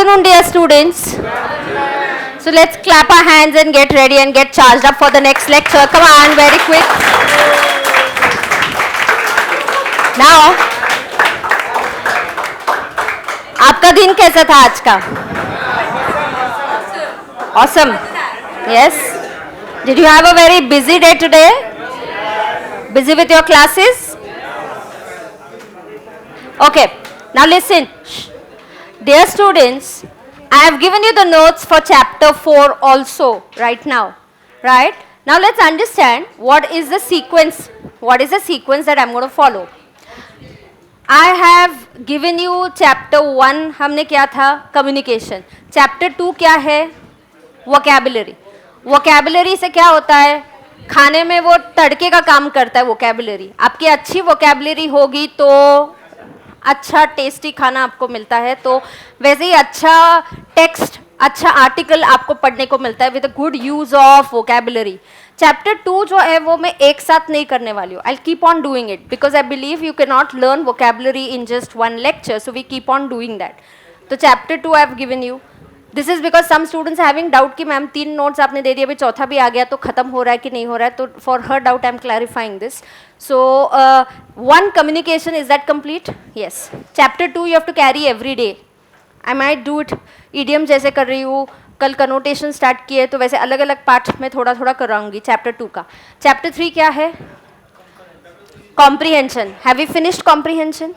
afternoon, dear students. So let's clap our hands and get ready and get charged up for the next lecture. Come on, very quick. Now, आपका दिन कैसा था आज का? Awesome. Yes. Did you have a very busy day today? Busy with your classes? Okay. Now listen. Dear students, I have given you the notes for chapter 4 also right now. Right? Now let's understand what is the sequence. What is the sequence that I'm going to follow? I have given you chapter 1 हमने क्या था? Communication. Chapter 2 क्या है? Vocabulary. Vocabulary से क्या होता है? खाने में वो तड़के का काम करता है vocabulary. आपकी अच्छी vocabulary होगी तो अच्छा टेस्टी खाना आपको मिलता है, तो वैसे ही अच्छा टेक्स्ट, अच्छा आर्टिकल आपको पढ़ने को मिलता है with a good use of vocabulary. Chapter 2 जो है वो मैं एक साथ नहीं करने वाली हूँ. I keep on doing it because I believe you can not learn vocabulary in just one lecture, so we keep on doing that. तो chapter 2 I have given you. This is because some students having doubt कि ma'am 3 notes आपने दे दिए, अभी चौथा भी आ गया तो खत्म हो रहा है कि नहीं हो रहा है, तो for her doubt I am clarifying this. So, one communication, is that complete? Yes. Chapter 2 you have to carry every day. I might do it idiom जैसे कर रही हूँ, कल connotation start किए तो वैसे अलग अलग पार्ट में थोड़ा थोड़ा कराऊंगी chapter 2 का. Chapter 3 क्या है? Comprehension. Have you finished comprehension?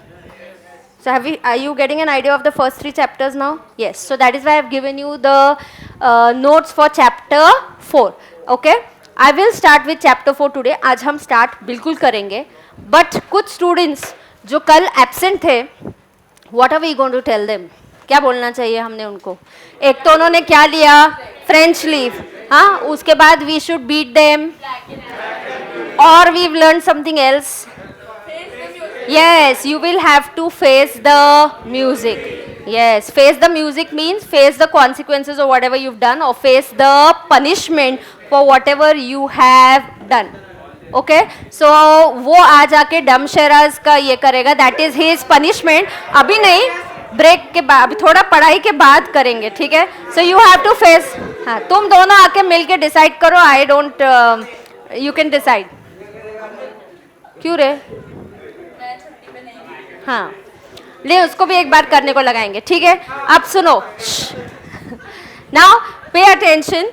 So are you getting an idea of the first 3 chapters now? Yes. So that is why I have given you the notes for chapter 4. Okay. I will start with chapter 4 today. आज हम start बिल्कुल करेंगे. But कुछ students जो कल absent थे, what are we going to tell them? क्या बोलना चाहिए हमने उनको? एक तो उन्होंने क्या लिया? French leave. हाँ, उसके बाद we should beat them. Or we've learned something else. Yes, you will have to face the music. Yes, face the music means face the consequences of whatever you've done, or face the punishment for whatever you have done. Okay, so वो आ जाके डम शेराज का ये करेगा, that is his punishment. अभी नहीं, break के बाद, अभी थोड़ा पढ़ाई के बाद करेंगे, ठीक है? So you have to face. हाँ, तुम दोनों आके मिलके डिसाइड करो. I don't, you can decide. क्यों रे? हाँ, ले उसको भी एक बार करने को लगाएंगे, ठीक है? अब सुनो. Now pay attention.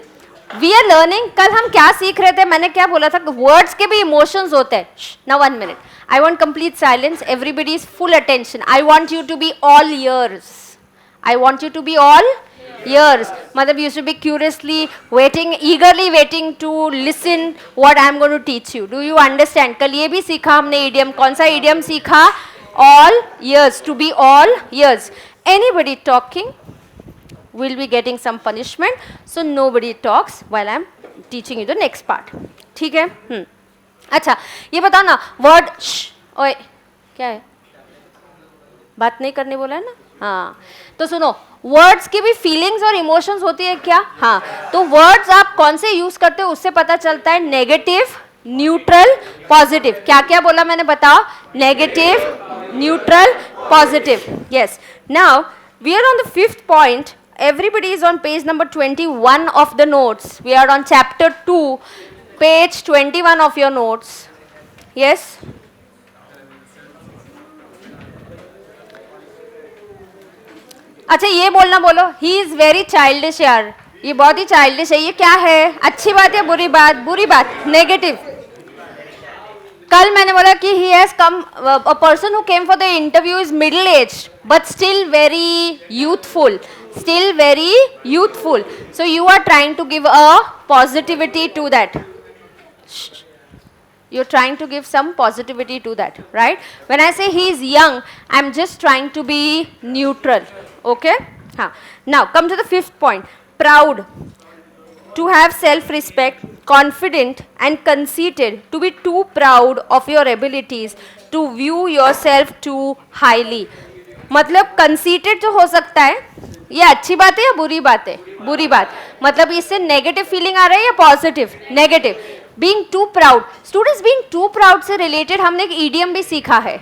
We are learning. कल हम क्या सीख रहे थे? मैंने क्या बोला था? वर्ड्स के भी इमोशंस होते हैं. Now 1 minute. I want complete silence. Everybody is full attention. I want you to be all ears. I want you to be all ears. मतलब you should be curiously waiting, eagerly waiting to listen what I am going to teach you. Do you understand? कल ये भी सीखा हमने idiom. कौन सा idiom सीखा? All ears. To be all ears. Anybody talking will be getting some punishment, so nobody talks while I'm teaching you the next part. ठीक है? अच्छा, ये बताओ ना, word ओए क्या है? बात नहीं करने बोला है ना? हाँ, तो सुनो, words की भी feelings और emotions होती है क्या? हाँ, तो words आप कौन से use करते हो उससे पता चलता है. negative, neutral, positive. क्या क्या बोला मैंने बताओ? negative, neutral, positive. Yes. Now we are on the 5th point. Everybody is on page number 21 of the notes. We are on chapter 2, page 21 of your notes. Yes? अच्छा, ये बोलना बोलो. He is very childish यार. ये बहुत ही childish है. ये क्या है? अच्छी बात या बुरी बात? बुरी बात. Negative. कल मैंने बोला कि he has come, a person who came for the interview is middle aged but still very youthful. Still very youthful. So you are trying to give a positivity to that. You're trying to give some positivity to that, right? When I say he is young, I'm just trying to be neutral. Okay? Now come to the 5th point. Proud. To have self-respect, confident and conceited, to be too proud of your abilities, to view yourself too highly. मतलब conceited जो हो सकता है, ये अच्छी बात है या बुरी बात है? बुरी बात. मतलब इससे negative feeling आ रहा है या positive? Negative. Being too proud. Students, being too proud से related हमने एक idiom भी सीखा है.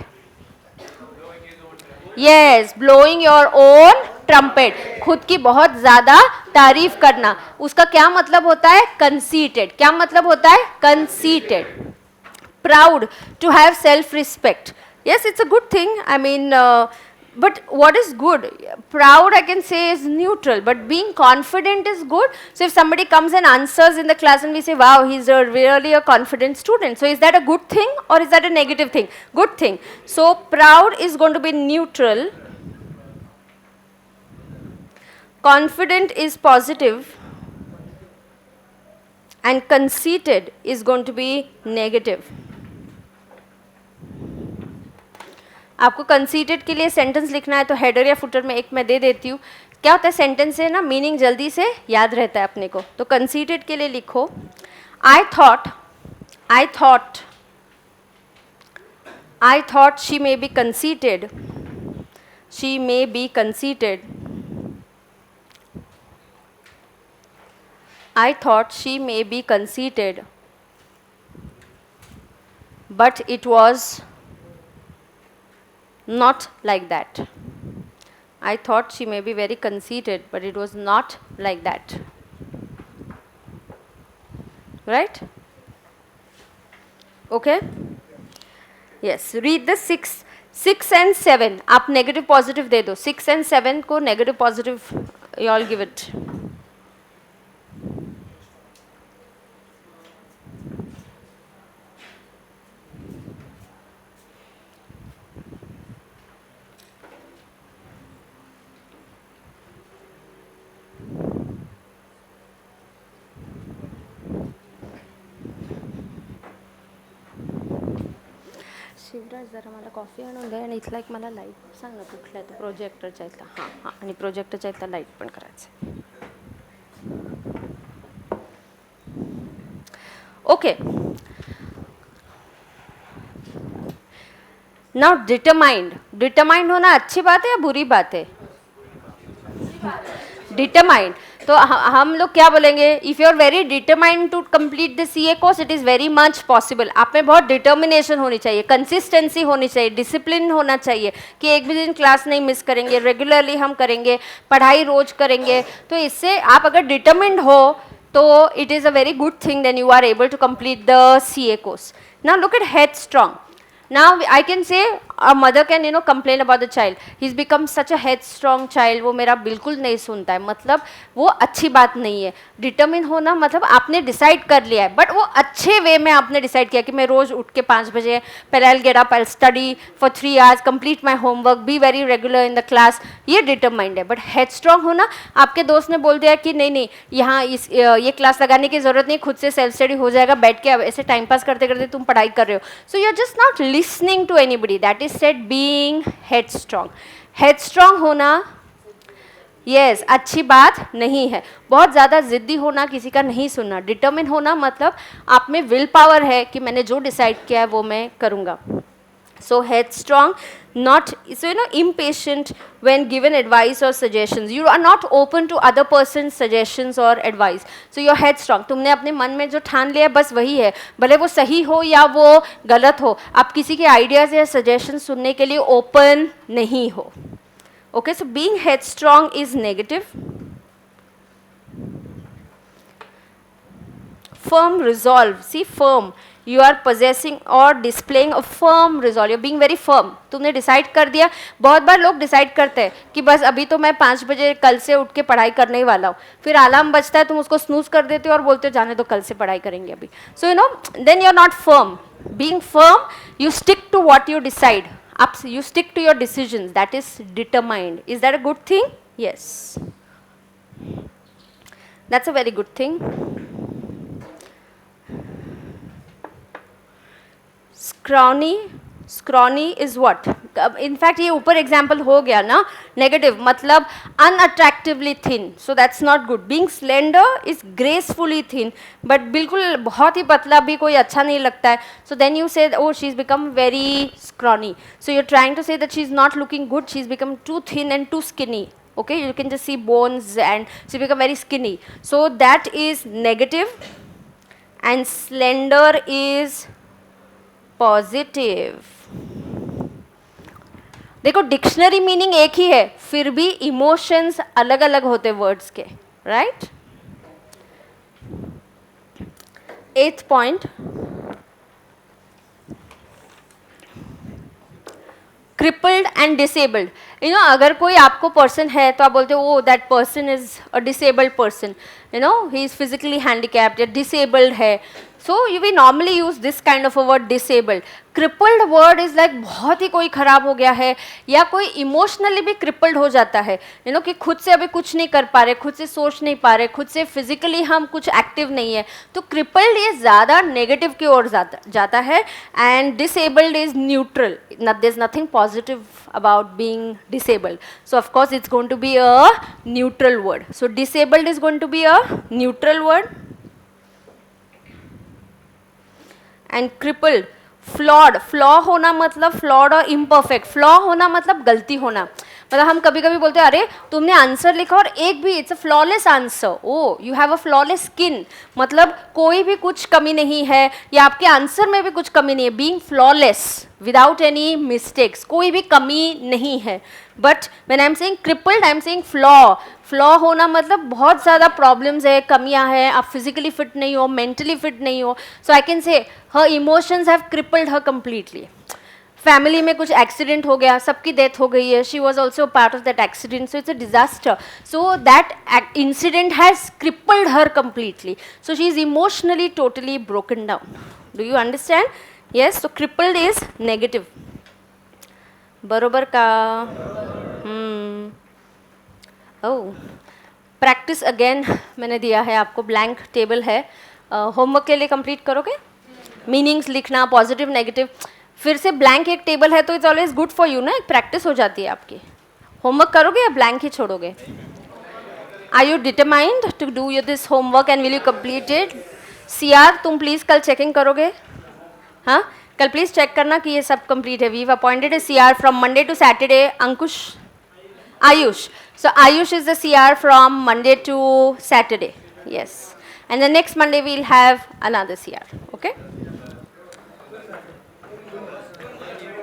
Yes, blowing your own trumpet, खुद की बहुत ज्यादा तारीफ करना, उसका क्या मतलब होता है? कंसीटेड. क्या मतलब होता है? Conceited. Proud, to have self respect. Yes, it's a good thing. I mean, but what is good? Proud, I can say, is neutral, but being confident is good. So if somebody comes and answers in the class and we say, wow, he's really a confident student, so is that a good thing or is that a negative thing? Good thing. So proud is going to be neutral, confident is positive, and conceited is going to be negative. आपको conceited के लिए sentence लिखना है तो header या footer में एक मैं दे देती हूँ. क्या होता है सेंटेंस से ना मीनिंग जल्दी से याद रहता है अपने को. तो कंसीटेड के लिए लिखो, I thought she may be conceited, she may be conceited. I thought she may be conceited, but it was not like that. I thought she may be very conceited, but it was not like that. Right? Okay? Yes. Read the 6 and 7. आप negative positive दे दो. 6 and 7 को negative positive you all give it. Shivraj जरा मला coffee आणून दे आणि इथला एक मला लाईट सांग ना कुठला आहे तो प्रोजेक्टरच्या इथला. हां हां, आणि प्रोजेक्टरच्या इथला लाईट पण करायचं. ओके. नाउ डिटरमाइंड होना अच्छी बात है या बुरी बात है? डिटरमाइंड. तो हम लोग क्या बोलेंगे? If you are very determined to complete the CA course, it is very much possible. आप में बहुत डिटर्मिनेशन होनी चाहिए, कंसिस्टेंसी होनी चाहिए, डिसिप्लिन होना चाहिए कि एक भी दिन क्लास नहीं मिस करेंगे, रेगुलरली हम करेंगे, पढ़ाई रोज करेंगे. तो इससे आप अगर डिटरमिन्ड हो तो it is a very good thing, then you are able to complete the CA course. Now look at headstrong. Now I can say a mother can complain about the child. He's become such a headstrong child. वो मेरा बिल्कुल नहीं सुनता है, मतलब वो अच्छी बात नहीं है. डिटर्मिन होना मतलब आपने डिसाइड कर लिया है, बट वो अच्छे वे में आपने डिसाइड किया कि मैं रोज़ उठ के 5 बजे पहले I get up, I study for 3 hours, complete my homework, be very regular in the class. ये डिटरमाइंड है. बट हेडस्ट्रॉन्ग होना, आपके दोस्त ने बोल दिया कि नहीं नहीं यहाँ ये क्लास लगाने की ज़रूरत नहीं, खुद से सेल्फ स्टडी हो जाएगा, बैठ के ऐसे टाइम पास करते करते तुम पढ़ाई कर रहे हो. So you are just not listening to anybody. That is said being headstrong. Headstrong होना yes अच्छी बात नहीं है. बहुत ज़्यादा ज़िद्दी होना, किसी का नहीं सुनना. डिटर्मिन होना मतलब आप में विल पावर है कि मैंने जो डिसाइड किया है वो मैं करूँगा. So headstrong, not so impatient when given advice or suggestions. You are not open to other person's suggestions or advice. So you're headstrong. तुमने अपने मन में जो ठान लिया बस वही है, भले वो सही हो या वो गलत हो. आप किसी के आइडियाज़ या सजेशंस सुनने के लिए ओपन नहीं हो. Okay, so being headstrong is negative. Firm resolve. See, firm. You are possessing or displaying a firm resolve. You're being very firm. तुमने डिसाइड कर दिया. बहुत बार लोग डिसाइड करते हैं कि बस अभी तो मैं 5 बजे कल से उठ के पढ़ाई करने ही वाला हूँ. फिर अलार्म बजता है, तुम उसको स्नूज कर देते हो और बोलते हो जाने दो, कल से पढ़ाई करेंगे अभी. सो then you're not firm. Being firm, you stick to what you decide. You stick to your decisions. That is determined. Is that a good thing? Yes. That's a very good thing. Scrawny is what? In fact ये ऊपर example हो गया ना, negative मतलब unattractively thin, so that's not good. Being slender is gracefully thin, but बिल्कुल बहुत ही पतला भी कोई अच्छा नहीं लगता है. So then you say oh she's become very scrawny. So you're trying to say that she's not looking good, she's become too thin and too skinny. Okay, you can just see bones and she become very skinny. So that is negative, and slender is positive. देखो dictionary meaning एक ही है, फिर भी emotions अलग अलग होते words के, right? 8th point, crippled and disabled. You know अगर कोई आपको पर्सन है तो आप बोलते हो oh that person is a disabled person, you know he is physically handicapped या डिसेबल्ड है, so you we normally use this kind of a word disabled. Crippled word is like बहुत ही कोई खराब हो गया है या कोई इमोशनली भी क्रिपल्ड हो जाता है, यू नो कि खुद से अभी कुछ नहीं कर पा रहे, खुद से सोच नहीं पा रहे, खुद से फिजिकली हम कुछ एक्टिव नहीं है, तो क्रिपल्ड ये ज़्यादा नेगेटिव की ओर जाता है and disabled is neutral, there is nothing positive about being disabled, so of course it's going to be a neutral word. So disabled is going to be a neutral word. And crippled, flawed, flaw होना मतलब flawed और imperfect, flaw होना मतलब गलती होना, मतलब हम कभी कभी बोलते हैं अरे तुमने आंसर लिखा और एक भी it's a flawless answer, oh you have a flawless skin, मतलब कोई भी कुछ कमी नहीं है या आपके आंसर में भी कुछ कमी नहीं है, being flawless without any mistakes, कोई भी कमी नहीं है। But when I am saying crippled I am saying flaw, flaw होना मतलब बहुत ज़्यादा प्रॉब्लम्स है, कमियां हैं, आप फिजिकली फिट नहीं हो, मेंटली फिट नहीं हो, सो I can say her emotions have crippled her completely. Family में कुछ एक्सीडेंट हो गया, सबकी डेथ हो गई है, she was also part of that accident, so it's a disaster, so that incident has crippled her completely, so she is emotionally totally broken down. Do you understand? Yes, so crippled is negative, बरोबर का? ओह, practice again मैंने दिया है आपको, blank table है, homework के लिए complete करोगे, मीनिंग्स लिखना पॉजिटिव नेगेटिव, फिर से ब्लैंक एक टेबल है तो it's always good for you ना, एक प्रैक्टिस हो जाती है आपकी। होमवर्क करोगे या ब्लैंक ही छोड़ोगे? Are you determined to do you this homework and will you complete it? CR तुम प्लीज़ कल चेकिंग करोगे? हाँ, कल प्लीज़ चेक करना कि ये सब कंप्लीट है। We appointed a CR from Monday to Saturday, Ankush, Ayush, so Ayush is the CR from Monday to Saturday, yes, and the next Monday we'll have another CR, okay?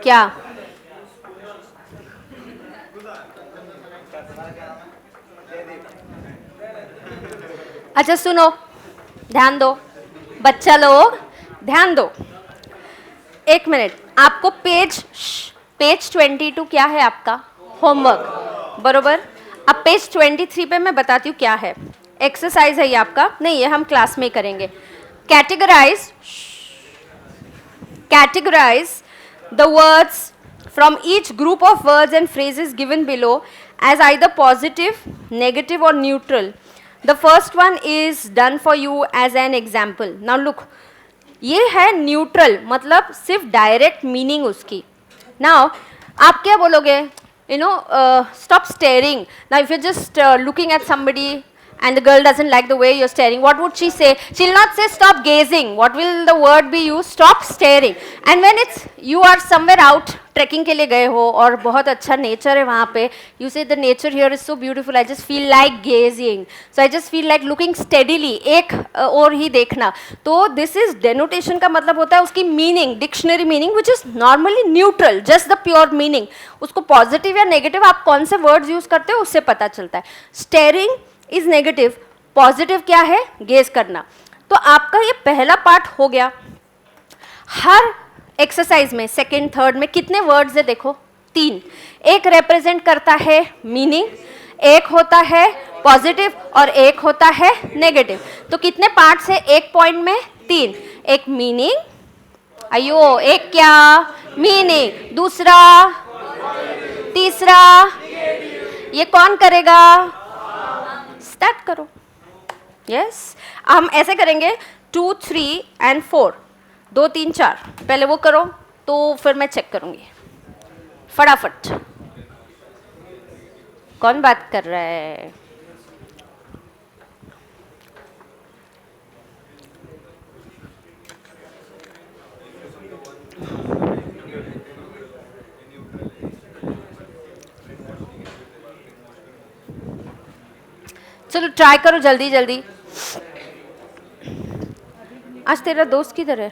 क्या? अच्छा सुनो, ध्यान दो बच्चा लोग, ध्यान दो, एक मिनट, आपको पेज 22 क्या है आपका? होमवर्क, बरोबर। अब पेज 23 पे मैं बताती हूँ क्या है, एक्सरसाइज है ये आपका, नहीं ये हम क्लास में ही करेंगे। Categorize the words from each group of words and phrases given below as either positive, negative और neutral. The first one is done for you as an example. Now look, ये है न्यूट्रल, मतलब सिर्फ direct meaning उसकी। Now आप क्या बोलोगे? You know, stop staring. Now, if you're just looking at somebody and the girl doesn't like the way you're staring, what would she say? She'll not say stop gazing. What will the word be used? Stop staring. And when it's you are somewhere out trekking के लिए गए हो और बहुत अच्छा nature है वहाँ पे, you say the nature here is so beautiful. I just feel like gazing. So I just feel like looking steadily. एक और ही देखना. तो this is denotation का मतलब होता है उसकी meaning, dictionary meaning, which is normally neutral, just the pure meaning. उसको positive या negative आप कौन से words use करते हो उससे पता चलता है. Staring इज नेगेटिव, पॉजिटिव क्या है? गेज करना। तो आपका ये पहला पार्ट हो गया। हर एक्सरसाइज में सेकेंड थर्ड में कितने वर्ड्स है? देखो 3, एक रिप्रेजेंट करता है मीनिंग, एक होता है पॉजिटिव और एक होता है नेगेटिव। तो कितने पार्ट्स है एक पॉइंट में? 3, एक मीनिंग, अयो एक क्या? मीनिंग, दूसरा, तीसरा, ये कौन करेगा? स्टार्ट करो। यस, हम ऐसे करेंगे 2, 3 एंड 4, 2, 3, 4, पहले वो करो तो फिर मैं चेक करूंगी फटाफट। कौन बात कर रहा है? चलो ट्राई करो जल्दी जल्दी। आज तेरा दोस्त किधर है?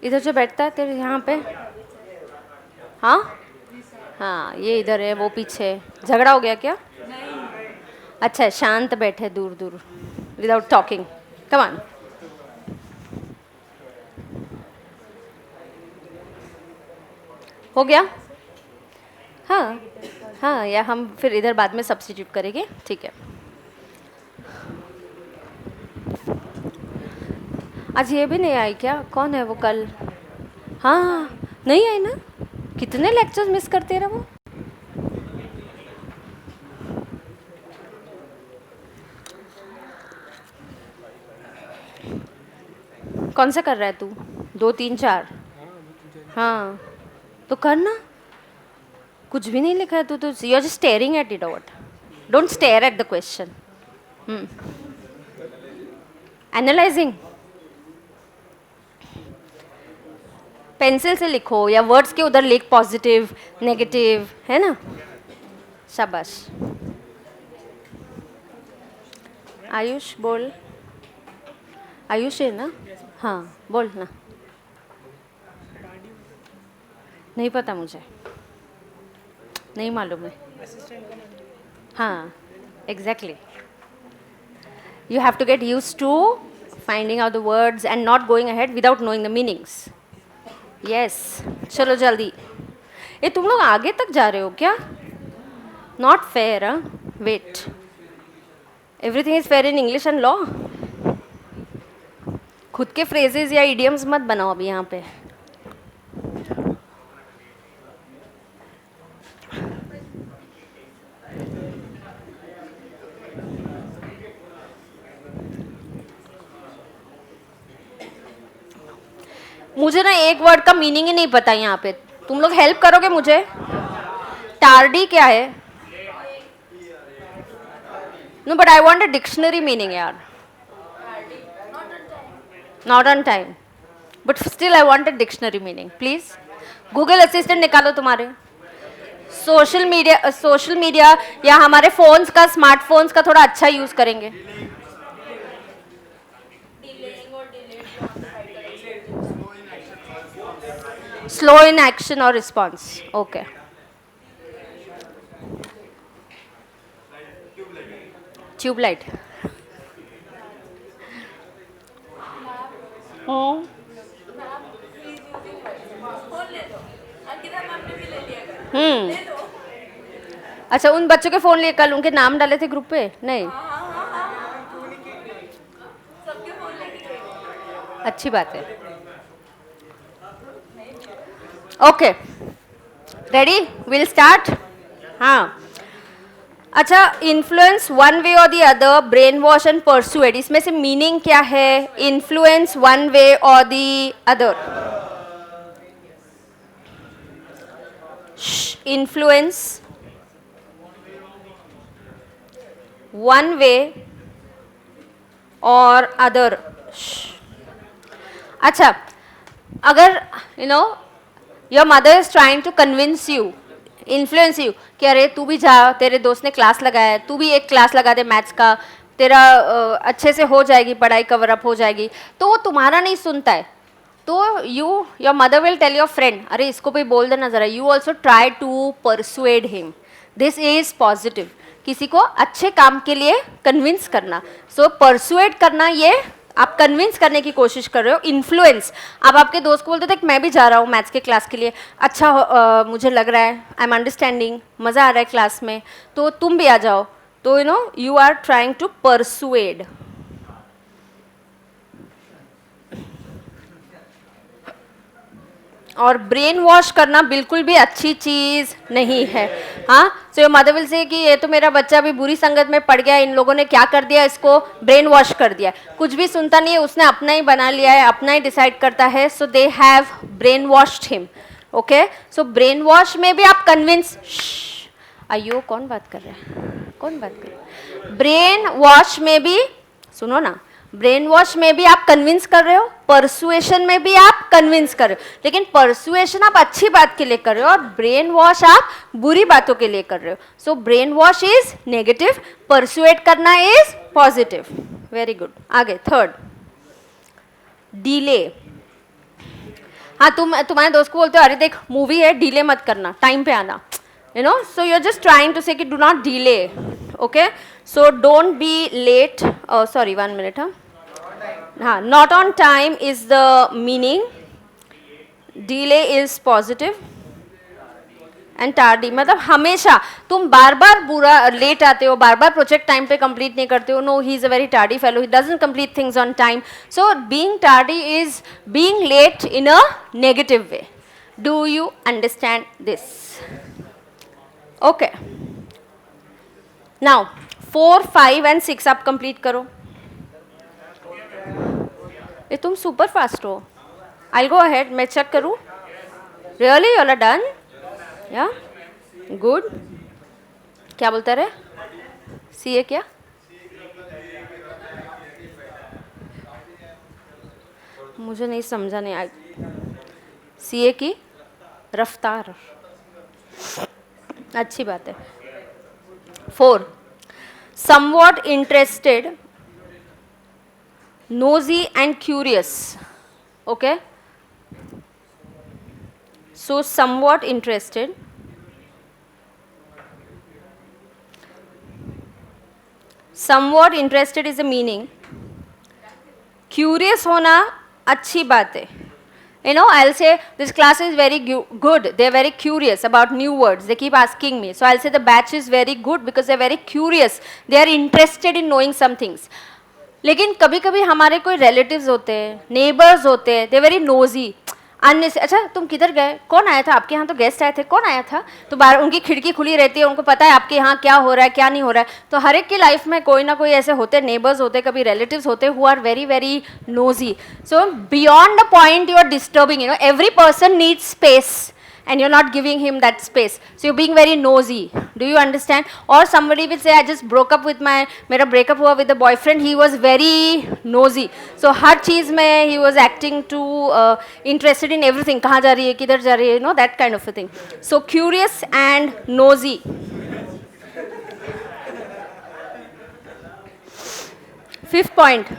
इधर जो बैठता है तेरे यहाँ पे? हाँ हाँ ये इधर है, वो पीछे। झगड़ा हो गया क्या? अच्छा शांत बैठे दूर दूर, विदाउट टॉकिंग। Come on. हो गया? हाँ हाँ, या हम फिर इधर बाद में सब्स्टिट्यूट करेंगे, ठीक है। आज ये भी नहीं आई क्या? कौन है वो कल? हाँ नहीं आई ना, कितने लेक्चर्स मिस करते रहे वो। कौन सा कर रहा है तू? 2 3 4? हाँ तो करना। कुछ भी नहीं लिखा है तू तो, you are just staring at it. What? Don't stare at the question. Analysing. Pencil से लिखो या वर्ड्स के उधर लिख, पॉजिटिव नेगेटिव, है ना। शाबाश। आयुष बोल। आयुष है ना? हाँ बोल ना। नहीं पता मुझे, नहीं मालूम है। हाँ exactly, you have to get used to finding out the words and not going ahead without knowing the meanings. Yes, चलो जल्दी। ये तुम लोग आगे तक जा रहे हो क्या? Not fair, huh? Wait. Everything is fair in English and law. खुद के phrases या idioms मत बनाओ अभी यहाँ पे। मुझे ना एक वर्ड का मीनिंग ही नहीं पता यहाँ पे, तुम लोग हेल्प करोगे मुझे? टार्डी क्या है? No but I want a dictionary meaning यार। Not on time, but still I want a dictionary meaning please. Google assistant निकालो तुम्हारे। सोशल मीडिया या हमारे फोन्स का, स्मार्टफोन्स का थोड़ा अच्छा यूज करेंगे। स्लो इन एक्शन और रिस्पॉन्स, ओके। ट्यूबलाइट। अच्छा उन बच्चों के फोन लिए कल उनके नाम डाले थे ग्रुप पे? नहीं, अच्छी बात है। Okay ready, will start. हाँ अच्छा, influence one way or the other, brainwash and persuade, इसमें से मीनिंग क्या है? Influence one way or the other. Influence one way or other. अच्छा, अगर your mother is trying to convince you, influence you कि अरे तू भी जा, तेरे दोस्त ने क्लास लगाया है, तू भी एक क्लास लगा दे मैथ्स का, तेरा अच्छे से हो जाएगी पढ़ाई, कवर अप हो जाएगी, तो वो तुम्हारा नहीं सुनता है, तो your mother will tell your friend अरे इसको भी बोल देना ज़रा। You also try to persuade him. This is positive, किसी को अच्छे काम के लिए कन्विंस करना। सो परसुएड करना, ये आप कन्विंस करने की कोशिश कर रहे हो। इन्फ्लुएंस, आप आपके दोस्त को बोलते थे कि मैं भी जा रहा हूँ मैथ्स के क्लास के लिए, अच्छा मुझे लग रहा है, आई एम अंडरस्टैंडिंग, मज़ा आ रहा है क्लास में, तो तुम भी आ जाओ। तो you are trying to persuade. और ब्रेन वॉश करना बिल्कुल भी अच्छी चीज़ नहीं है। हाँ, so your mother will say कि ये तो मेरा बच्चा भी बुरी संगत में पड़ गया, इन लोगों ने क्या कर दिया, इसको ब्रेन वॉश कर दिया। कुछ भी सुनता नहीं है, उसने अपना ही बना लिया है, अपना ही डिसाइड करता है। So they have brain washed him. Okay, so brain wash में भी आप कन्विंस, अयो कौन बात कर रहा है, कौन बात कर रहा है? ब्रेन वॉश में भी, सुनो ना, ब्रेन वॉश में भी आप कन्विंस कर रहे हो, परसुएशन में भी आप कन्विंस कर रहे हो, लेकिन परसुएशन आप अच्छी बात के लिए कर रहे हो और ब्रेन वॉश आप बुरी बातों के लिए कर रहे हो। So brain wash is negative, persuade करना इज पॉजिटिव। Very good. आगे थर्ड, डिले। हाँ, तुम्हारे दोस्त को बोलते हो अरे देख मूवी है, डिले मत करना, टाइम पे आना। you know, so you're just trying to say कि do not delay, okay, so don't be late. Oh sorry, 1 minute. Not on time is the meaning, delay is positive and tardy मतलब हमेशा तुम बार बार बुरा late आते हो, बार बार प्रोजेक्ट टाइम पे कंप्लीट नहीं करते हो. No, he is a very tardy fellow, he doesn't complete things on time. So being tardy is being late in a negative way. Do you understand this? Okay, now 4, 5 and 6 आप complete करो. ये तुम super fast हो. I go ahead, मैं check करूँ. Really you are done? Yeah good. क्या बोलते रहे? सीए क्या? मुझे नहीं समझा, नहीं आई. सीए की रफ्तार. अच्छी बात है. 4, somewhat interested, nosy and curious. Okay, so somewhat interested, somewhat interested is a meaning. Curious होना अच्छी बात है. You know, I'll say this class is very good. They're very curious about new words. They keep asking me. So I'll say the batch is very good because they're very curious. They are interested in knowing some things. लेकिन कभी कभी हमारे कोई relatives होते हैं, neighbors होते हैं, they're very nosy. अच्छा तुम किधर गए, कौन आया था आपके यहाँ, तो गेस्ट आए थे, कौन आया था, तो बाहर उनकी खिड़की खुली रहती है, उनको पता है आपके यहाँ क्या हो रहा है क्या नहीं हो रहा है. तो हर एक की लाइफ में कोई ना कोई ऐसे होते, नेबर्स होते, कभी रिलेटिव्स होते, who are very very nosy. So beyond the point you are disturbing. You know, every person needs space and you're not giving him that space, so you're being very nosy. Do you understand? Or somebody will say I just broke up with मेरा breakup हुआ with the boyfriend, he was very nosy. So हर चीज़ में he was acting too interested in everything. कहाँ जा रही है, किधर जा रही है, you know, that kind of a thing. So curious and nosy. Fifth point,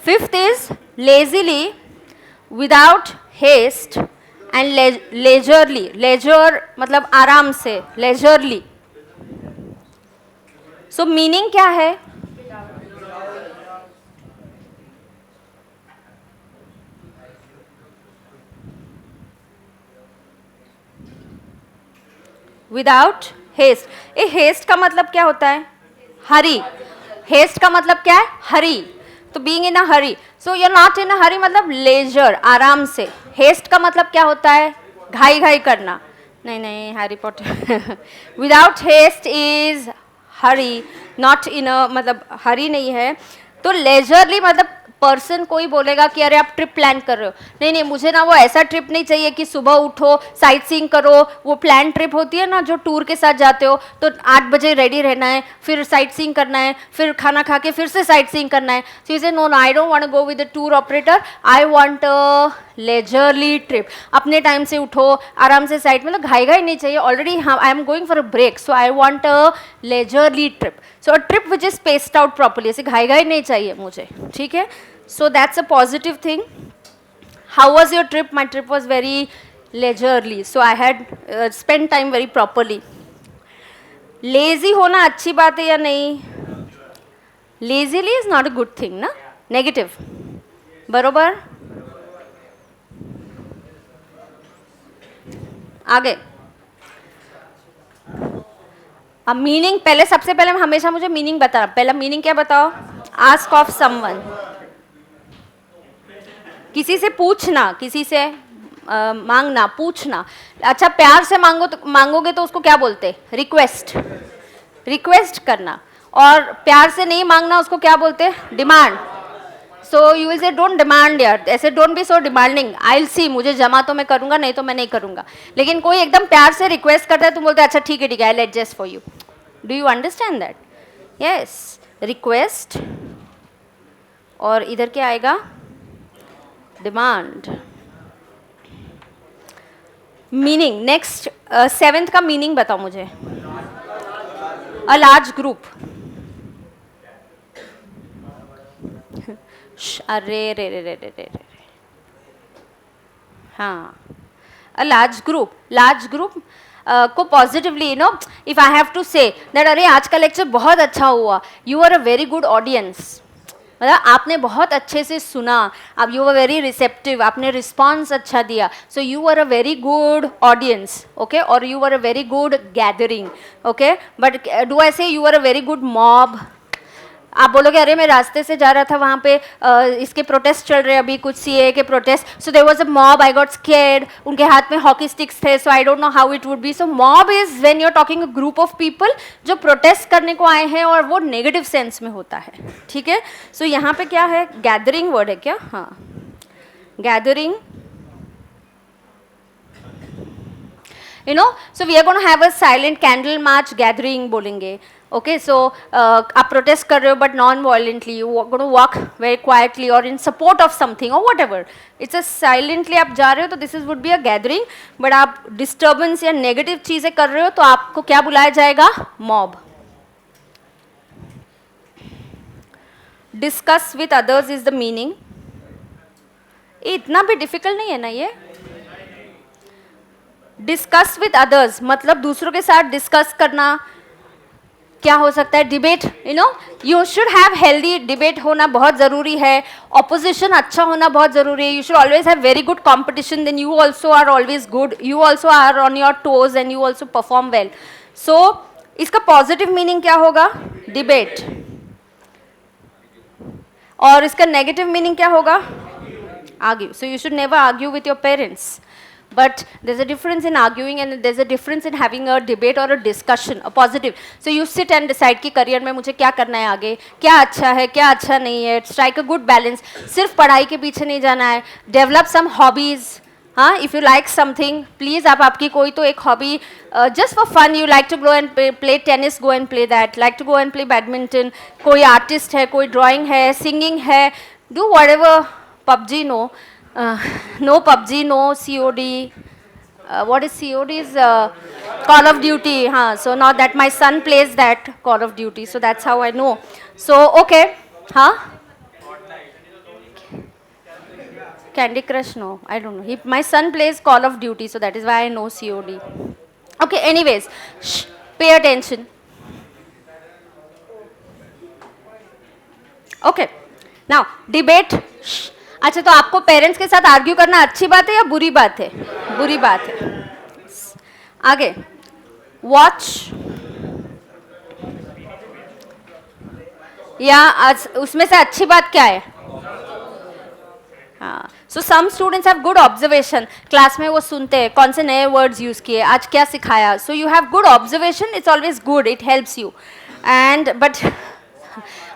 fifth is lazily, without haste and leisurely. leisure मतलब आराम से, leisurely. so meaning क्या है? Without haste. ए हेस्ट का मतलब क्या होता है? हरी. हेस्ट का मतलब क्या है? हरी. तो being in a hurry. So you are not in a hurry मतलब लेजर, आराम से. हेस्ट का मतलब क्या होता है? घाई घाई करना. नहीं नहीं, Harry Potter. Without haste is hurry, not in a मतलब हरी नहीं है. तो लेजरली मतलब पर्सन कोई बोलेगा कि अरे आप ट्रिप प्लान कर रहे हो, नहीं नहीं मुझे ना वो ऐसा ट्रिप नहीं चाहिए कि सुबह उठो साइट सीइंग करो. वो प्लान ट्रिप होती है ना जो टूर के साथ जाते हो, तो 8 बजे रेडी रहना है, फिर साइट सीइंग करना है, फिर खाना खा के फिर से साइट सीइंग करना है. So you say no no, I don't want to go with the tour operator, I want a leisurely trip. अपने टाइम से उठो, आराम से साइट, मतलब घाई घाई नहीं चाहिए. Already I am going for a break, so I want a leisurely trip. So a trip which is spaced out properly. ऐसे घाई घाई नहीं चाहिए मुझे, ठीक है. So that's a positive thing. How was your trip? My trip was very leisurely. So I had spent time very properly. Lazy होना अच्छी बात है या नहीं? Lazily is not a good thing, ना? Negative. बरोबर? आगे. अब मीनिंग पहले, सबसे पहले हमेशा मुझे मीनिंग बताना. पहला मीनिंग क्या बताओ? Ask of someone. किसी से पूछना, किसी से मांगना, पूछना. अच्छा प्यार से मांगो तो मांगोगे तो उसको क्या बोलते? रिक्वेस्ट. रिक्वेस्ट करना. और प्यार से नहीं मांगना उसको क्या बोलते? डिमांड. सो यू विल से डोंट डिमांड यार, ऐसे don't be so demanding. I will see, मुझे जमा तो मैं करूंगा, नहीं तो मैं नहीं करूंगा. लेकिन कोई एकदम प्यार से रिक्वेस्ट करता है, तुम बोलते अच्छा ठीक है I will adjust for you. Do you understand that? Yes, request. और इधर क्या आएगा? डिमांड. Meaning next. 7th का मीनिंग बताओ मुझे. A large group. अरे रे रे रे रे रे रे. हाँ, a large group को positively you know if I have to say that अरे आज का लेक्चर बहुत अच्छा हुआ, you are a very good audience, मतलब आपने बहुत अच्छे से सुना, आप यू आर वेरी रिसेप्टिव, आपने रिस्पॉन्स अच्छा दिया, so you are a very good audience, okay, और you are a very good gathering, okay, but do I say you are a very good mob? आप बोलोगे अरे मैं रास्ते से जा रहा था वहाँ पे इसके प्रोटेस्ट चल रहे हैं अभी कुछ सीए के protest, so there was a mob, I got scared, उनके हाथ में हॉकी स्टिक्स थे, so I don't know how it would be. So mob is when you are talking a group of people जो protest करने को आए हैं और वो नेगेटिव सेंस में होता है, ठीक है. सो यहाँ पे क्या है, गैदरिंग वर्ड है क्या, हाँ, gathering, you know, so we are going to have a silent candle march gathering बोलेंगे, okay, so आप protest कर रहे हो but non-violently, you are going to walk very quietly or in support of something or whatever, it's a silently आप जा रहे हो तो this is would be a gathering, but आप disturbance या negative चीज़ें कर रहे हो तो आपको क्या बुलाया जाएगा, mob. Discuss with others is the meaning. ये इतना भी difficult नहीं है ना ये. डिस्कस विद अदर्स मतलब दूसरों के साथ डिस्कस करना, क्या हो सकता है, debate, you know, you should have healthy debate होना बहुत ज़रूरी है, ऑपोजिशन अच्छा होना बहुत ज़रूरी है, you should always have very good competition, then you also are always good, you also are on your toes and you also perform well. So इसका पॉजिटिव मीनिंग क्या होगा, डिबेट, और इसका नेगेटिव मीनिंग क्या होगा, argue. So you should never argue with your parents. But there's a difference in arguing and there's a difference in having a debate or a discussion, a positive. So you sit and decide कि career में मुझे क्या करना है आगे, क्या अच्छा है, क्या अच्छा नहीं है, strike a good balance. सिर्फ पढ़ाई के पीछे नहीं जाना है, develop some hobbies. हाँ, if you like something, please आप आपकी कोई तो एक hobby, just for fun, you like to go and play tennis, go and play that. Like to go and play badminton. कोई artist है, कोई drawing है, singing है, do whatever. PUBG no. No PUBG, no COD. What is COD? Is Call of Duty. Huh? So now that my son plays that Call of Duty, so that's how I know. So okay, huh? Candy Crush? No, I don't know. My son plays Call of Duty, so that is why I know COD. Okay. Anyways, shh, pay attention. Okay. Now debate. Shh. अच्छा, तो आपको parents के साथ argue करना अच्छी बात है या बुरी बात है, बुरी बात है. आगे, वॉच, या उसमें से अच्छी बात क्या है, हाँ. So some students have good observation, class में वो सुनते हैं कौन से नए वर्ड्स यूज किए, आज क्या सिखाया, so you have good observation, it's always good, it helps you. And but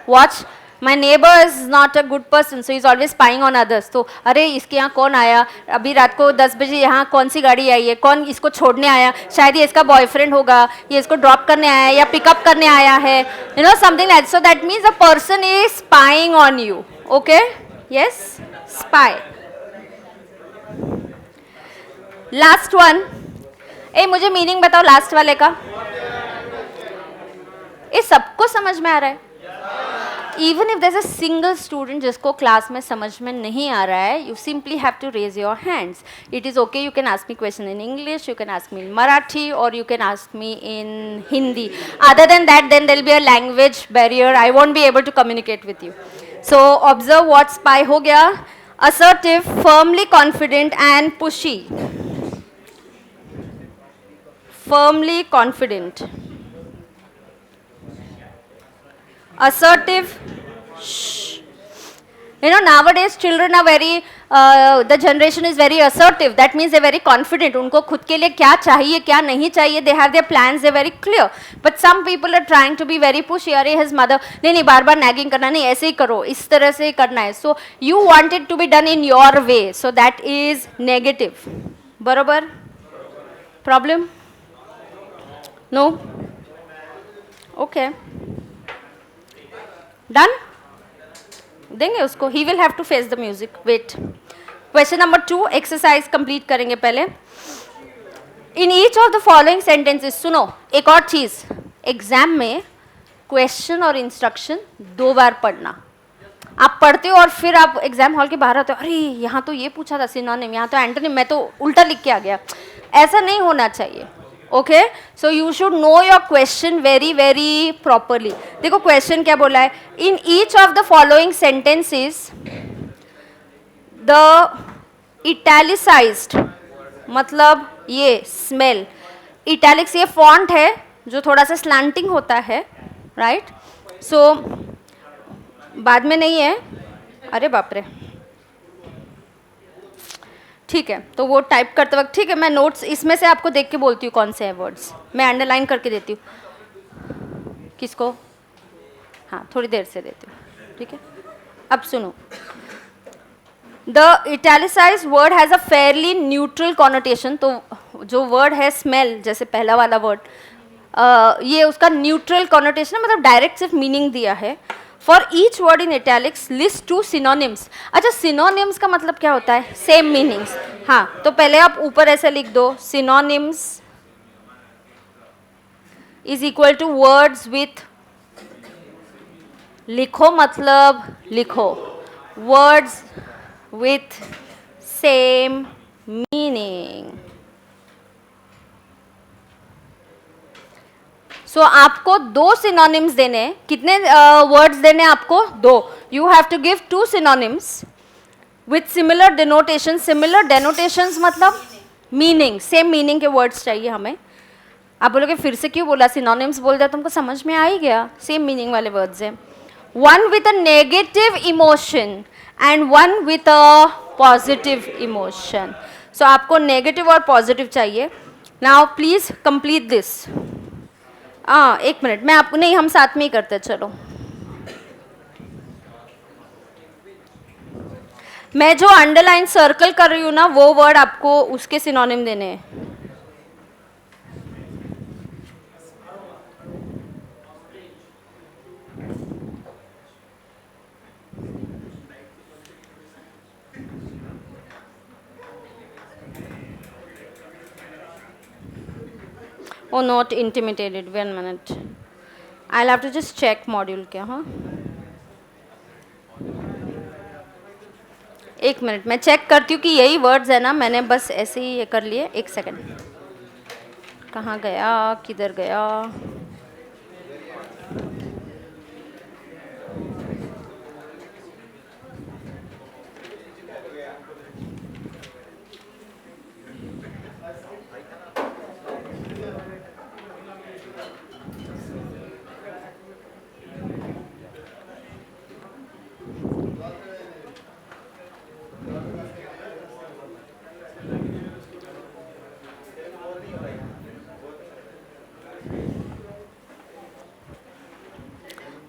watch, My neighbor is not a good person, so he's always spying on others. तो अरे इसके यहाँ कौन आया, अभी रात को 10 बजे यहाँ कौन सी गाड़ी आई है, कौन इसको छोड़ने आया, शायद ये इसका बॉयफ्रेंड होगा, ये इसको ड्रॉप करने आया है या पिकअप करने आया है, you know, something like. So that means a person is spying on you. Okay? Yes? Spy. Last one. ए मुझे मीनिंग बताओ लास्ट वाले का. ये सबको समझ में आ रहा है? Even if there's a single student जिसको क्लास में समझ में नहीं आ रहा है, you simply have to raise your hands. It is okay, you can ask me question in English, you can ask me in Marathi, or you can ask me in Hindi. Other than that, then there'll be a language barrier. I won't be able to communicate with you. So observe what spy हो गया. Assertive, firmly confident and pushy. Firmly confident. Assertive. Shh. You know, nowadays children are very, the generation is very assertive. That means they're very confident. उनको खुद के लिए क्या चाहिए, क्या नहीं चाहिए, they have their plans, they're very clear. But some people are trying to be very pushy. अरे his mother, नहीं बार-बार nagging करना नहीं, ऐसे ही करो, इस तरह से करना है. So you want it to be done in your way. So that is negative. बरोबर? Problem? No? Okay. Done? देंगे उसको. He will have to face the music. Wait. Question number 2. Exercise complete करेंगे पहले. In each of the following sentences, सुनो एक और चीज, exam में क्वेश्चन और इंस्ट्रक्शन 2 बार पढ़ना. आप पढ़ते हो और फिर आप एग्जाम हॉल के बाहर आते हो, अरे यहाँ तो ये पूछा था सिनोनिम, यहाँ तो एंटोनिम, मैं तो उल्टा लिख के आ गया। ऐसा नहीं होना चाहिए। Okay, so you should know your question very very properly. देखो क्वेश्चन क्या बोला है, इन each of the following sentences the italicised, मतलब ये स्मेल, इटैलिक्स ये फॉन्ट है जो थोड़ा सा स्लैंटिंग होता है, राइट? सो बाद में नहीं है, अरे बाप रे, ठीक है, तो वो टाइप करते वक्त, ठीक है, मैं नोट्स इसमें से आपको देख के बोलती हूँ कौन से हैं वर्ड्स, मैं अंडरलाइन करके देती हूँ। किसको? हाँ, थोड़ी देर से देती हूँ, ठीक है। अब सुनो, the italicised word has a fairly neutral connotation, तो जो वर्ड है स्मेल, जैसे पहला वाला वर्ड, ये उसका न्यूट्रल कॉनोटेशन है, मतलब डायरेक्ट सिर्फ मीनिंग दिया है। For each word in italics list 2 synonyms. अच्छा, सिनोनिम्स का मतलब क्या होता है? Same meanings. हाँ, तो पहले आप ऊपर ऐसे लिख दो, synonyms is equal to words with, लिखो मतलब लिखो, words with same meaning. So आपको 2 सिनोनिम्स देने हैं। कितने वर्ड्स देने हैं आपको? 2। You have to give 2 synonyms with similar denotation. Similar denotations मतलब मीनिंग, सेम मीनिंग के वर्ड्स चाहिए हमें। आप बोलोगे फिर से क्यों बोला, सिनोनिम्स बोल दिया, तुमको समझ में आ ही गया, सेम मीनिंग वाले वर्ड्स हैं। One with a negative emotion and one with a positive emotion. So आपको नेगेटिव और पॉजिटिव चाहिए। Now please complete this. एक मिनट, मैं आपको, नहीं हम साथ में ही करते, चलो। मैं जो अंडरलाइन सर्कल कर रही हूँ ना, वो वर्ड आपको उसके सिनोनिम देने हैं। Oh, not intimidated. 1 minute. I'll have to just check module क्या, हाँ, 1 मिनट, मैं चेक करती हूँ कि यही वर्ड्स है ना, मैंने बस ऐसे ही ये कर लिए। 1 सेकेंड, कहाँ गया, किधर गया?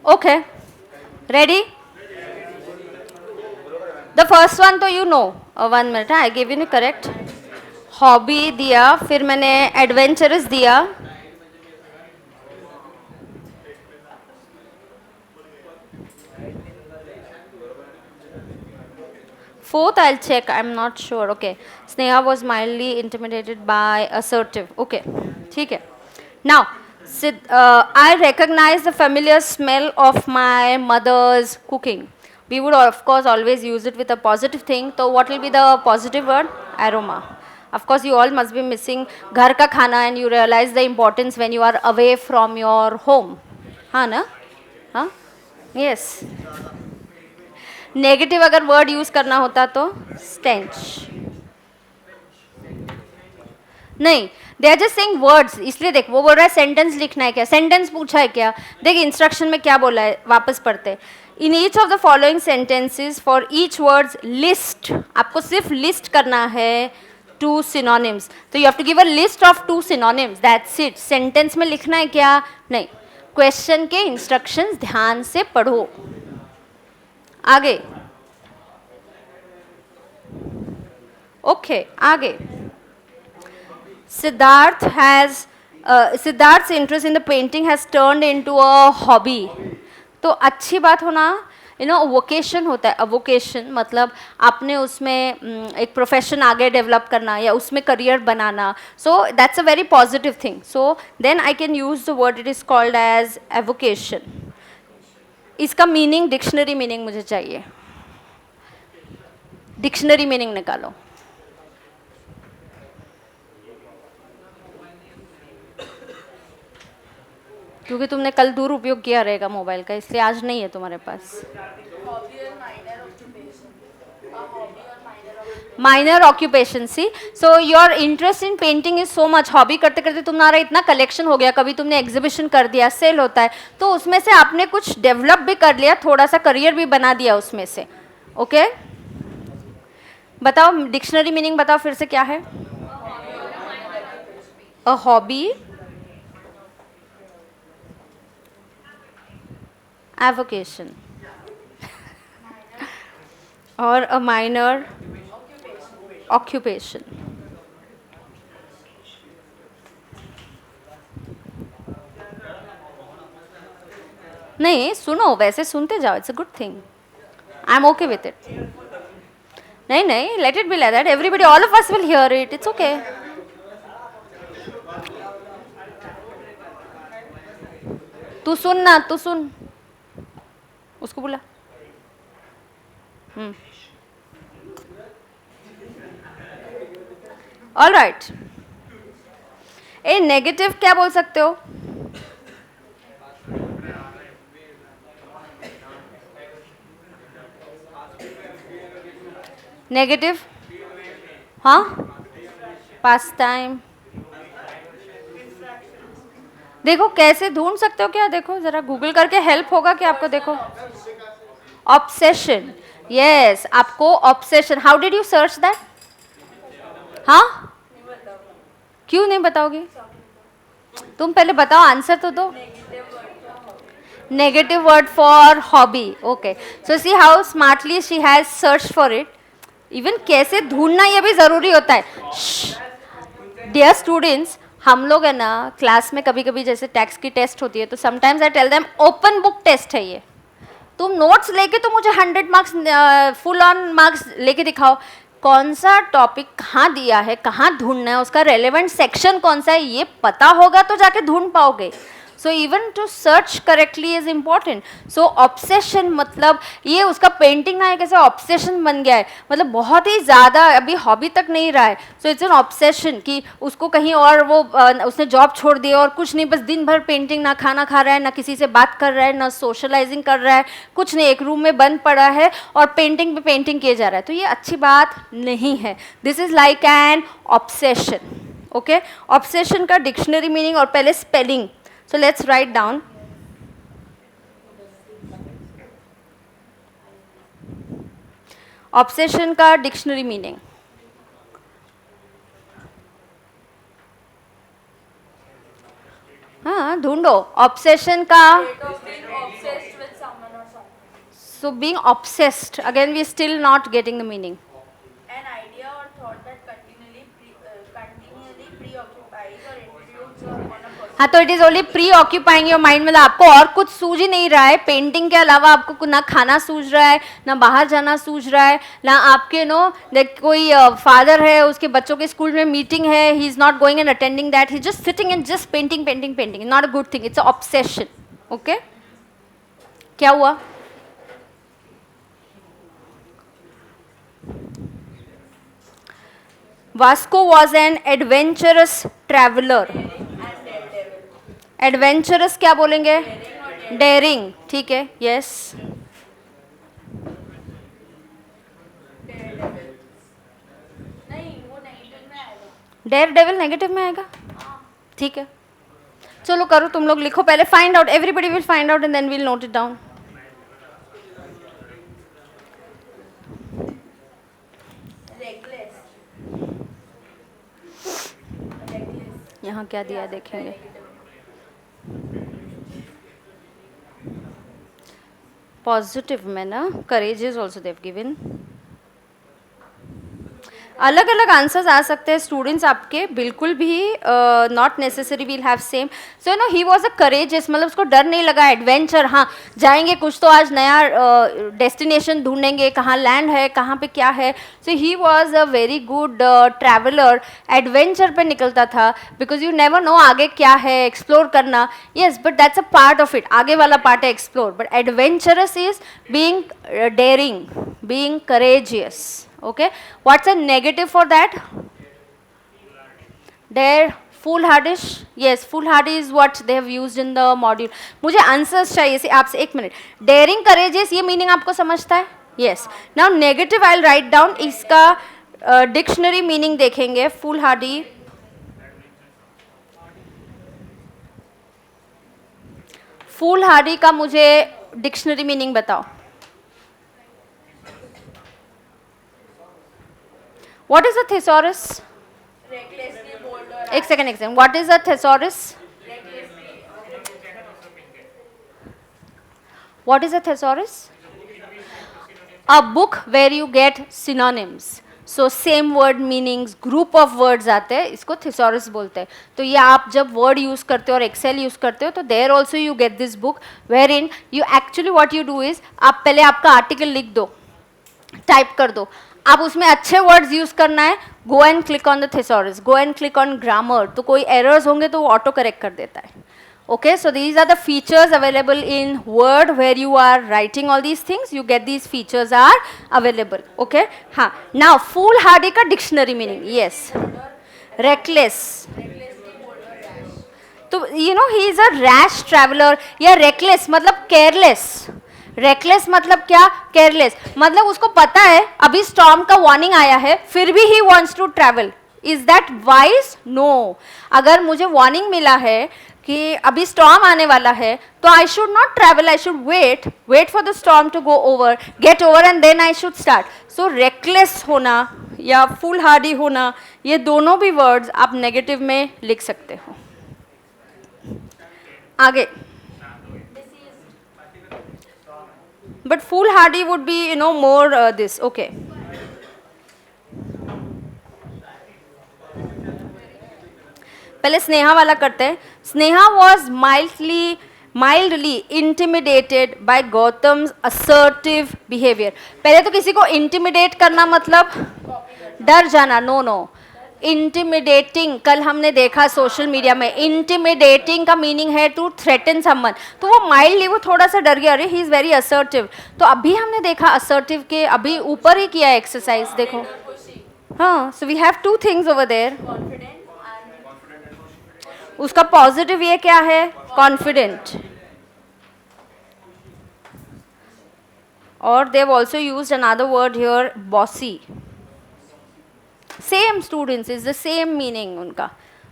Okay, ready? The first one तो you know. 1 minute, I gave you correct. Hobby दिया, फिर मैंने एडवेंचरस दिया, fourth I'll check, I'm not sure. Okay, Sneha was mildly intimidated by assertive. Okay, ठीक है. Now I recognize the familiar smell of my mother's cooking. We would of course always use it with a positive thing. So what will be the positive word? Aroma. Of course you all must be missing घर का खाना and you realize the importance when you are away from your home. हाँ ना? हाँ? Yes. Negative अगर word use करना होता तो stench. नहीं, they are just saying words, इसलिए देख वो बोल रहा है सेंटेंस लिखना है क्या, सेंटेंस पूछा है क्या, देख इंस्ट्रक्शन में क्या बोला है, वापस पढ़ते। In each of the following sentences for each words list, आपको सिर्फ लिस्ट करना है 2 सिनोनिम्स, तो you have to give a list of 2 synonyms, that's it. Sentence में लिखना है क्या? नहीं, क्वेश्चन के इंस्ट्रक्शंस ध्यान से पढ़ो। आगे, ओके, आगे। Siddharth's interest in the painting has turned into a hobby. तो अच्छी बात होना, वोकेशन होता है। वोकेशन मतलब आपने उसमें एक प्रोफेशन आगे डेवलप करना या उसमें करियर बनाना, so that's a very positive thing. So then I can use the word, it is called as avocation. इसका मीनिंग, डिक्शनरी मीनिंग मुझे चाहिए, डिक्शनरी मीनिंग निकालो। क्योंकि तुमने कल दुरुपयोग किया रहेगा मोबाइल का, इसलिए आज नहीं है तुम्हारे पास। Minor occupation, see. So your interest in painting is so much, hobby करते करते तुम्हारा इतना कलेक्शन हो गया, कभी तुमने एग्जीबिशन कर दिया, सेल होता है, तो उसमें से आपने कुछ डेवलप भी कर लिया, थोड़ा सा करियर भी बना दिया उसमें से। ओके बताओ डिक्शनरी मीनिंग बताओ फिर से क्या है? अ हॉबी, एवोकेशन और अ माइनर ऑक्यूपेशन। नहीं सुनो, वैसे सुनते जाओ, it's a good thing, I am okay with it. नहीं नहीं, let it be like that, everybody, all of us will hear it, it's okay. तू सुन ना, तू सुन, उसको बोला। ऑल राइट, ए नेगेटिव क्या बोल सकते हो? नेगेटिव, हाँ, पास टाइम। देखो कैसे ढूंढ सकते हो क्या, देखो जरा गूगल करके, हेल्प होगा क्या आपको? देखो ऑब्सेशन, यस, आपको obsession, how did you search that? हाँ, क्यों नहीं बताओगी? तुम पहले बताओ, आंसर तो दो। Negative word for hobby, okay. So see how smartly she has search for it. Even कैसे ढूंढना ये भी जरूरी होता है। डियर स्टूडेंट्स, हम लोग है ना क्लास में कभी कभी जैसे टैक्स की टेस्ट होती है, तो sometimes I tell them open book test है ये, तुम नोट्स लेके तो मुझे 100 मार्क्स, फुल ऑन मार्क्स लेके दिखाओ, कौन सा टॉपिक कहाँ दिया है, कहाँ ढूंढना है, उसका रेलेवेंट सेक्शन कौन सा है, ये पता होगा तो जाके ढूंढ पाओगे। So even to search correctly is important. So obsession मतलब ये उसका पेंटिंग ना है कैसे ऑब्सेशन बन गया है, मतलब बहुत ही ज़्यादा, अभी हॉबी तक नहीं रहा है। सो इट्स एन ऑब्सेशन कि उसको कहीं और वो उसने जॉब छोड़ दिया और कुछ नहीं, बस दिन भर पेंटिंग, ना खाना खा रहा है, ना किसी से बात कर रहा है, ना सोशलाइजिंग कर रहा है, कुछ नहीं, एक रूम में बंद पड़ा है और पेंटिंग पे पेंटिंग किए जा रहा है, तो ये अच्छी बात नहीं है। This is like an obsession. Okay, obsession का डिक्शनरी मीनिंग और पहले spelling, so let's write down. Obsession का डिक्शनरी मीनिंग, हाँ ढूंढो ऑब्सेशन का। So being obsessed, again we still not getting the meaning. An idea or thought that continually preoccupies or intrudes on a person. हाँ, तो it is only pre occupying your mind, मतलब आपको और कुछ सूझ ही नहीं रहा है, पेंटिंग के अलावा आपको ना खाना सूझ रहा है, ना बाहर जाना सूझ रहा है, ना आपके कोई फादर है, उसके बच्चों के स्कूल में मीटिंग है, he is not going and attending that, he just sitting and just painting painting painting, not a good thing, it's a obsession. Okay, क्या हुआ? Vasco was an adventurous traveller. Adventurous क्या बोलेंगे? Dairying, ठीक है, yes. Dare devil negative में आएगा, ठीक है, चलो करो, तुम लोग लिखो पहले, find out, everybody will find out and then will note it down. यहाँ क्या दिया है देखेंगे। पॉजिटिव में ना करेज इज ऑल्सो देव गिवन। अलग अलग आंसर्स आ सकते हैं स्टूडेंट्स आपके, बिल्कुल भी not necessary will have same. So no he was a courageous, मतलब उसको डर नहीं लगा. एडवेंचर, हाँ जाएंगे कुछ तो आज नया डेस्टिनेशन ढूंढेंगे, कहाँ लैंड है, कहाँ पे क्या है. So he was a very good traveller. Adventure पे निकलता था, बिकॉज यू नेवर नो आगे क्या है, एक्सप्लोर करना. Yes, but that's a part of it. आगे वाला पार्ट है explore, but adventurous is being daring, being courageous. Okay, what's a negative for that? Dare, foolhardish. Yes, foolhardy is what they have used in the module. मुझे answers चाहिए से आपसे. एक minute. Dairying, courageous, ये meaning आपको समझता है? Yes. Now negative आई write down. इसका डिक्शनरी मीनिंग देखेंगे. foolhardy, foolhardy का मुझे डिक्शनरी मीनिंग बताओ. What is a thesaurus? Recklessly bold or एक second. What is a thesaurus? What is a thesaurus? A book where you get synonyms. So same word meanings, group of words आते हैं, इसको thesaurus बोलते हैं. तो ये आप जब word use करते हो और Excel use करते हो, तो there also you get this book wherein you actually what you do is, आप पहले आपका article लिख दो, टाइप कर दो. आप उसमें अच्छे वर्ड्स यूज करना है, go and click on the thesaurus, go and click on grammar. तो कोई एरर्स होंगे तो वो ऑटो करेक्ट कर देता है. Okay, so these are the features available in Word where you are writing all these things. You get these features are available. Okay, हाँ. Now foolhardy का dictionary meaning. Yes, reckless. तो you know he is a rash traveler. या reckless मतलब careless. Reckless मतलब क्या? Careless. मतलब उसको पता है अभी स्टॉर्म का वार्निंग आया है, फिर भी he wants to travel. Is that wise? No. अगर मुझे वार्निंग मिला है कि अभी स्टॉर्म आने वाला है, तो I should not travel, I should wait for the storm to go over, get over and then I should start. So reckless होना या फुल हार्डी होना, ये दोनों भी वर्ड्स आप नेगेटिव में लिख सकते हो. आगे. But foolhardy would be, you know, more this. Okay. पहले स्नेहा वाला करते हैं. Sneha was mildly intimidated by Gautam's assertive behavior. पहले तो किसी को intimidate करना मतलब डर जाना. नो. इंटिमिडेटिंग, कल हमने देखा सोशल मीडिया में, इंटिमिडेटिंग का मीनिंग है टू थ्रेटन समवन. तो वो माइल्डली, वो थोड़ा सा डर गया, अरे ही इज़ वेरी असर्टिव. तो अभी हमने देखा असर्टिव के अभी ऊपर ही किया एक्सरसाइज, देखो. हाँ, so we have two things over there. उसका पॉजिटिव ये क्या है? कॉन्फिडेंट. और they have also used another word here, bossy. Same students, is the same meaning उनका.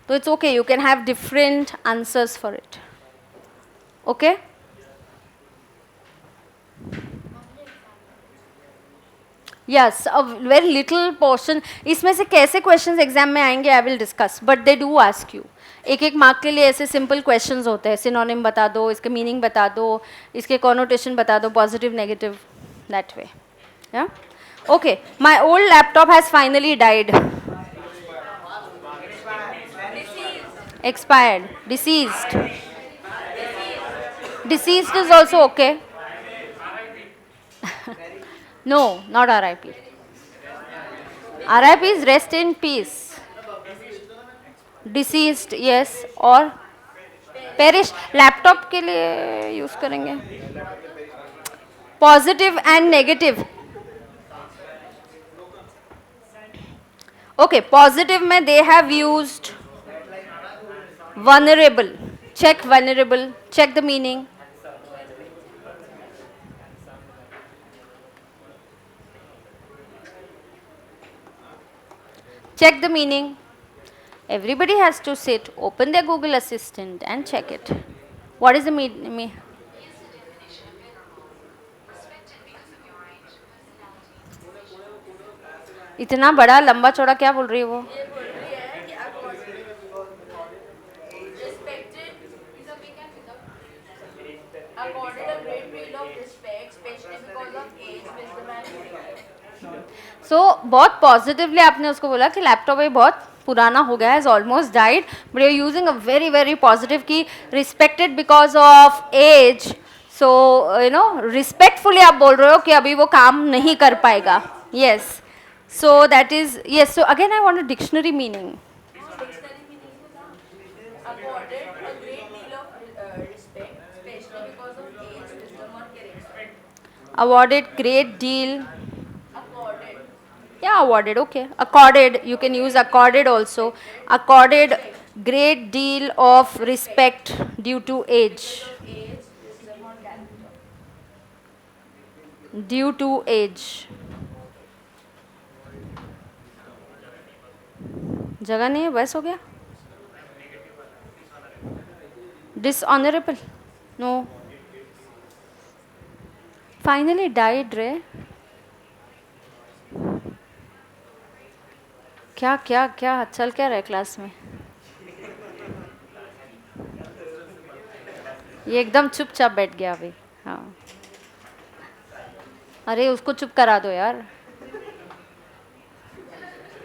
तो it's okay, you can have different answers for it. Okay? Yes, a very little portion. इसमें से कैसे questions exam में आएंगे I will discuss, but they do ask you. एक mark के लिए ऐसे simple questions होते हैं. Synonym बता दो, इसके meaning बता दो, इसके connotation बता दो, positive, negative, that way. Yeah? Okay, my old laptop has finally died. Expired. Deceased. Deceased is also okay. No, not RIP. RIP is rest in peace. Deceased, yes. और perish. Laptop के लिए use करेंगे. Positive and negative. Okay, positive में they have used vulnerable. Check vulnerable. Check the meaning. Check the meaning. Everybody has to sit, open their Google Assistant and check it. What is the meaning? इतना बड़ा लंबा चौड़ा क्या बोल रही है वो? ये बोल रही है कि accorded a great deal of respect, especially because of age, wisdom and सो बहुत पॉजिटिवली आपने उसको बोला कि लैपटॉप ये बहुत पुराना हो गया है, almost died, but you using a very very positive की respected because of age. So you know respectfully आप बोल रहे हो कि अभी वो काम नहीं कर पाएगा. Yes, so that is yes. So again I want a dictionary meaning. Dictionary meaning was accorded a great deal of respect, especially because of age, wisdom, or character. Awarded great deal. Accorded. Yeah, awarded, okay. Accorded, you can use accorded also. Accorded great deal of respect due to age. Age, wisdom, or character. Due to age. जगह नहीं है, बस हो गया. Dishonorable. No. Finally died रे. क्या क्या क्या चल क्या रहा है क्लास में? ये एकदम चुपचाप बैठ गया अभी. हाँ, अरे उसको चुप करा दो यार.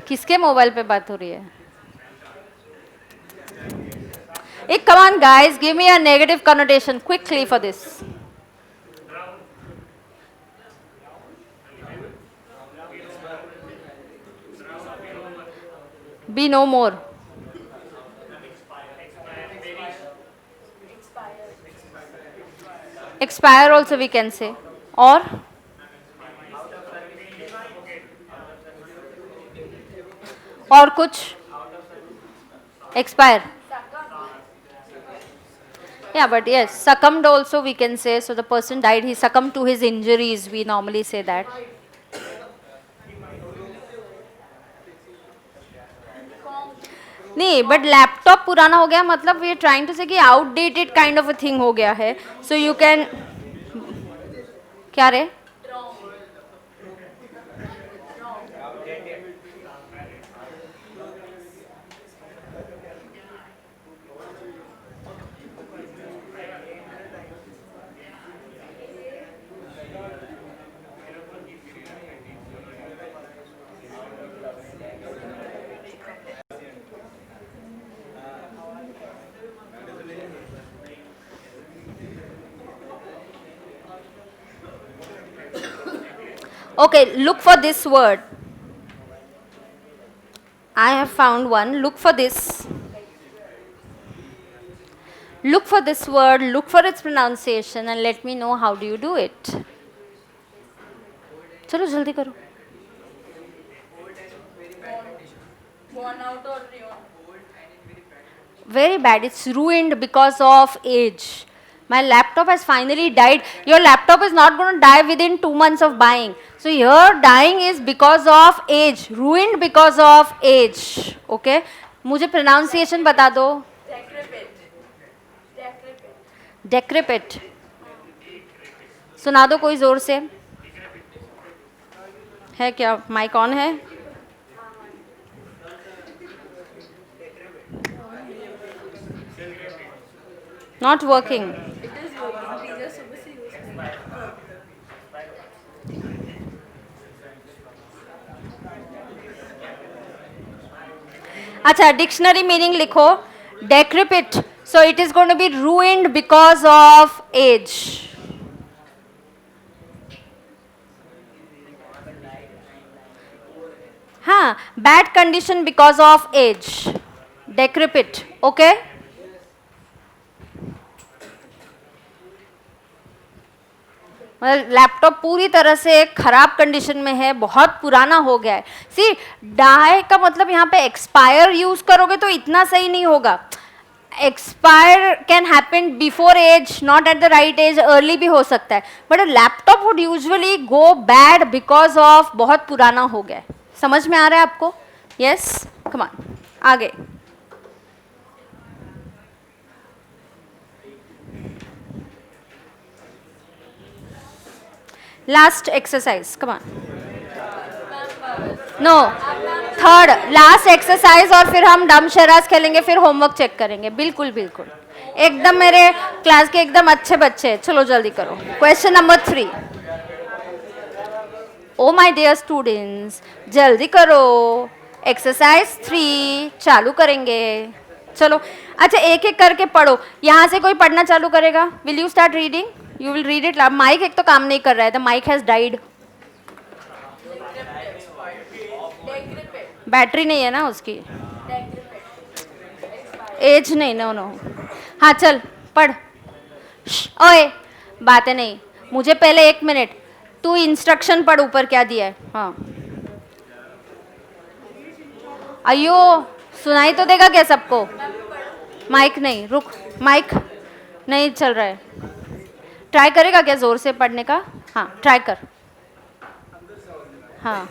किसके मोबाइल पे बात हो रही है? एक come on guys, give me a negative connotation quickly for this. Be no more. Expire also we can say. Or और कुछ? Expire. Yeah, but yes, succumbed also we can say. So the person died, he succumbed to his injuries. We normally say that. नहीं, but laptop पुराना हो गया मतलब we are trying to से कि outdated kind of a thing हो गया है. सो यू कैन क्या रे? Okay, look for this word. I have found one. Look for this. Look for this word, look for its pronunciation and let me know how do you do it. चलो जल्दी करो. Worn out or ruined. Very bad. It's ruined because of age. My laptop has finally died. Your laptop is not going to die within 2 months of buying. So your dying is because of age. Ruined because of age. Okay? मुझे pronunciation बता दो. Decrepit. Decrepit. Decrepit. सुना दो कोई जोर से. है क्या? माइक ऑन है? Not working. It is working. Teacher सुबह से use कर रही है. अच्छा, डिक्शनरी मीनिंग लिखो. Decrepit. So it is going to be ruined because of age. हाँ, bad condition because of age. Decrepit. Okay? Laptop पूरी तरह से खराब कंडीशन में है, बहुत पुराना हो गया है. सी, डाई का मतलब यहाँ पे एक्सपायर यूज करोगे तो इतना सही नहीं होगा. Expire can happen before age, not at the right age, early भी हो सकता है. But laptop would usually go bad because of बहुत पुराना हो गया है. समझ में आ रहा है आपको? यस, कम ऑन, आगे. Last exercise, come on. No, third, last exercise और फिर हम डम शराज खेलेंगे, फिर होमवर्क चेक करेंगे. बिल्कुल बिल्कुल, एकदम मेरे क्लास के एकदम अच्छे बच्चे. चलो जल्दी करो. Question number 3. Oh my dear students, जल्दी करो, एक्सरसाइज 3 चालू करेंगे। चलो अच्छा, एक एक करके पढ़ो। यहाँ से कोई पढ़ना चालू करेगा? Will you start reading? You will read it. Mic एक तो काम नहीं कर रहा है, the mic has died. Battery नहीं है ना उसकी, एज नहीं, नो नो। हाँ चल पढ़। ओए बातें नहीं, मुझे पहले 1 मिनट, तू इंस्ट्रक्शन पढ़, ऊपर क्या दिया है। हाँ अयो, सुनाई तो देगा क्या सबको? माइक नहीं, रुक, माइक नहीं चल रहा है। ट्राई करेगा क्या जोर से पढ़ने का? हाँ ट्राई कर। हाँ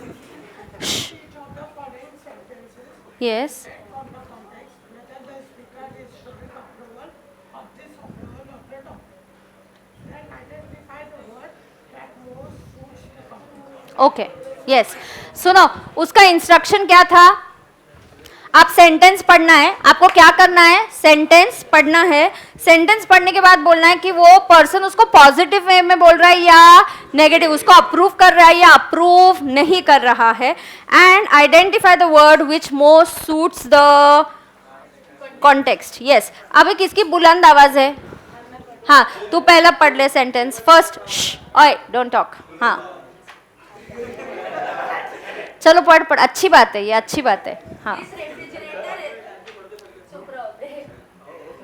यस। ओके यस, सुनो उसका इंस्ट्रक्शन क्या था। आप सेंटेंस पढ़ना है, आपको क्या करना है, सेंटेंस पढ़ना है। सेंटेंस पढ़ने के बाद बोलना है कि वो पर्सन उसको पॉजिटिव वे में बोल रहा है या नेगेटिव, उसको अप्रूव कर रहा है या अप्रूव नहीं कर रहा है। And identify the word which most suits the context. Yes, अभी किसकी बुलंद आवाज है? हाँ तू पहला पढ़ ले सेंटेंस फर्स्ट। ओए डोंट टॉक। हाँ चलो पढ़ पढ़, अच्छी बात है, ये अच्छी बात है। हाँ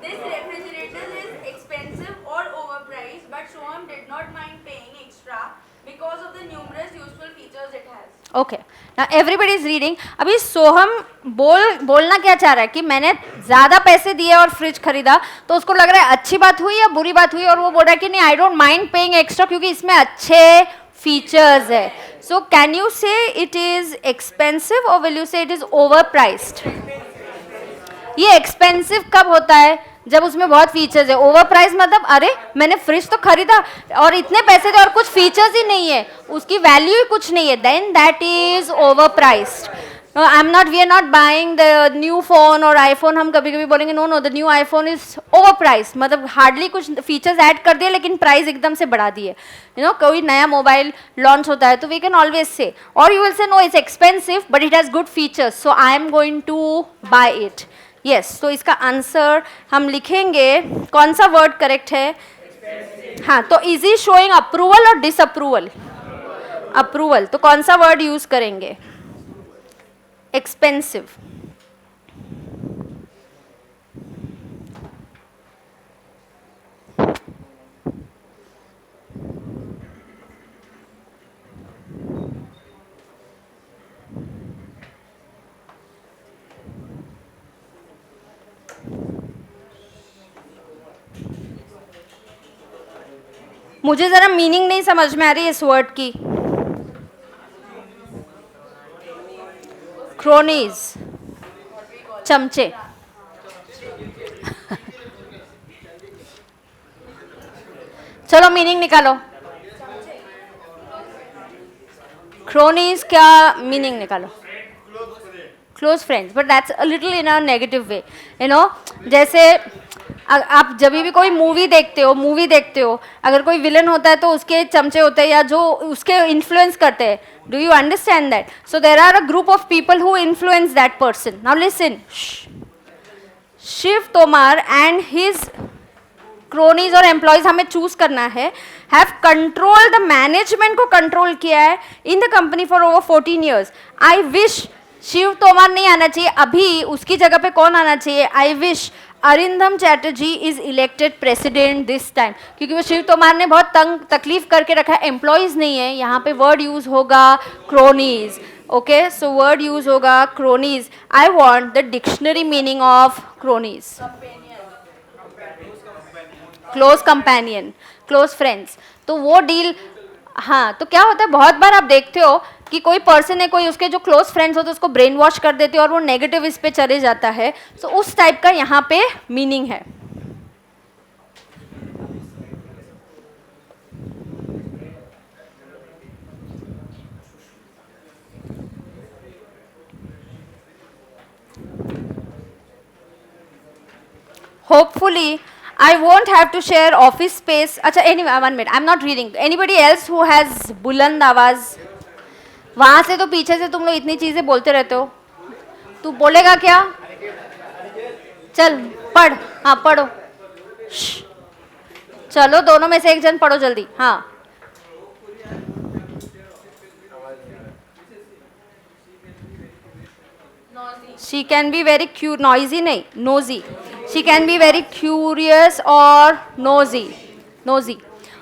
This refrigerator is expensive or overpriced, but Soham did not mind paying extra because of the numerous useful features it has. Okay ना, एवरीबडी इज रीडिंग। अभी सोहम बोलना क्या चाह रहा है कि मैंने ज़्यादा पैसे दिए और फ्रिज खरीदा, तो उसको लग रहा है अच्छी बात हुई या बुरी बात हुई, और वो बोल रहा है कि नहीं, I don't mind paying extra क्योंकि इसमें अच्छे फीचर्स है। सो कैन यू से इट इज एक्सपेंसिव और विल यू से इट इज ओवर प्राइस्ड? ये एक्सपेंसिव कब होता है? जब उसमें बहुत फीचर्स है। ओवर प्राइस मतलब अरे मैंने फ्रिज तो खरीदा और इतने पैसे दे और कुछ फीचर्स ही नहीं है, उसकी वैल्यू ही कुछ नहीं है, then that is overpriced. I am not, we are not buying the new phone or iPhone, हम कभी कभी बोलेंगे no no the new iPhone is overprice, मतलब हार्डली कुछ फीचर्स ऐड कर दिए लेकिन प्राइस एकदम से बढ़ा दिए। यू नो कोई नया मोबाइल लॉन्च होता है तो वी कैन ऑलवेज से, और you will say no it's expensive but it has good features so I am going to buy it. Yes, तो इसका आंसर हम लिखेंगे, कौन सा वर्ड करेक्ट है? हाँ तो इज ही शोइंग अप्रूवल और डिसअप्रूवल? अप्रूवल, तो कौन सा वर्ड यूज करेंगे? एक्सपेंसिव। मुझे जरा मीनिंग नहीं समझ में आ रही इस वर्ड की। क्रोनीज, चमचे। चलो मीनिंग निकालो। क्रोनीज क्या मीनिंग निकालो? Close friends, but that's a little in a negative way. You know जैसे आप जब भी कोई मूवी देखते हो, अगर कोई विलन होता है तो उसके चमचे होते हैं या जो उसके इन्फ्लुएंस करते हैं। Do you understand that? So there are a group of people who influence that person. Now listen, Shiv Tomar and his cronies और एम्प्लॉयज हमें चूज करना है, हैव कंट्रोल द मैनेजमेंट को कंट्रोल किया है in the company for over 14 years। I wish Shiv Tomar नहीं आना चाहिए, अभी उसकी जगह पे कौन आना चाहिए? I wish Arindam Chatterjee is elected president this time, क्योंकि वो शिव तोमर ने बहुत तकलीफ करके रखा है। एम्प्लॉयज नहीं है, यहाँ पे वर्ड यूज होगा cronies. Okay, so word use होगा cronies. I want the dictionary meaning of cronies. Close companion, close friends, तो वो डील। हाँ तो क्या होता है, बहुत बार आप देखते हो कि कोई पर्सन है, कोई उसके जो क्लोज फ्रेंड्स होते हैं उसको ब्रेन वॉश कर देते हैं और वो नेगेटिव इस पे चले जाता है। सो उस टाइप का यहाँ पे मीनिंग है। Hopefully, I won't have to share office space. Acha, anyway, 1 minute. I'm not reading. Anybody else who has buland आवाज? वहां से तो पीछे से तुम लोग इतनी चीजें बोलते रहते हो, तू बोलेगा क्या? चल पढ़, हाँ पढ़ो। श्श, चलो दोनों में से एक जन पढ़ो जल्दी, हाँ। She can be very noisy नहीं, nosy. She can be very curious or nosy. Nosy.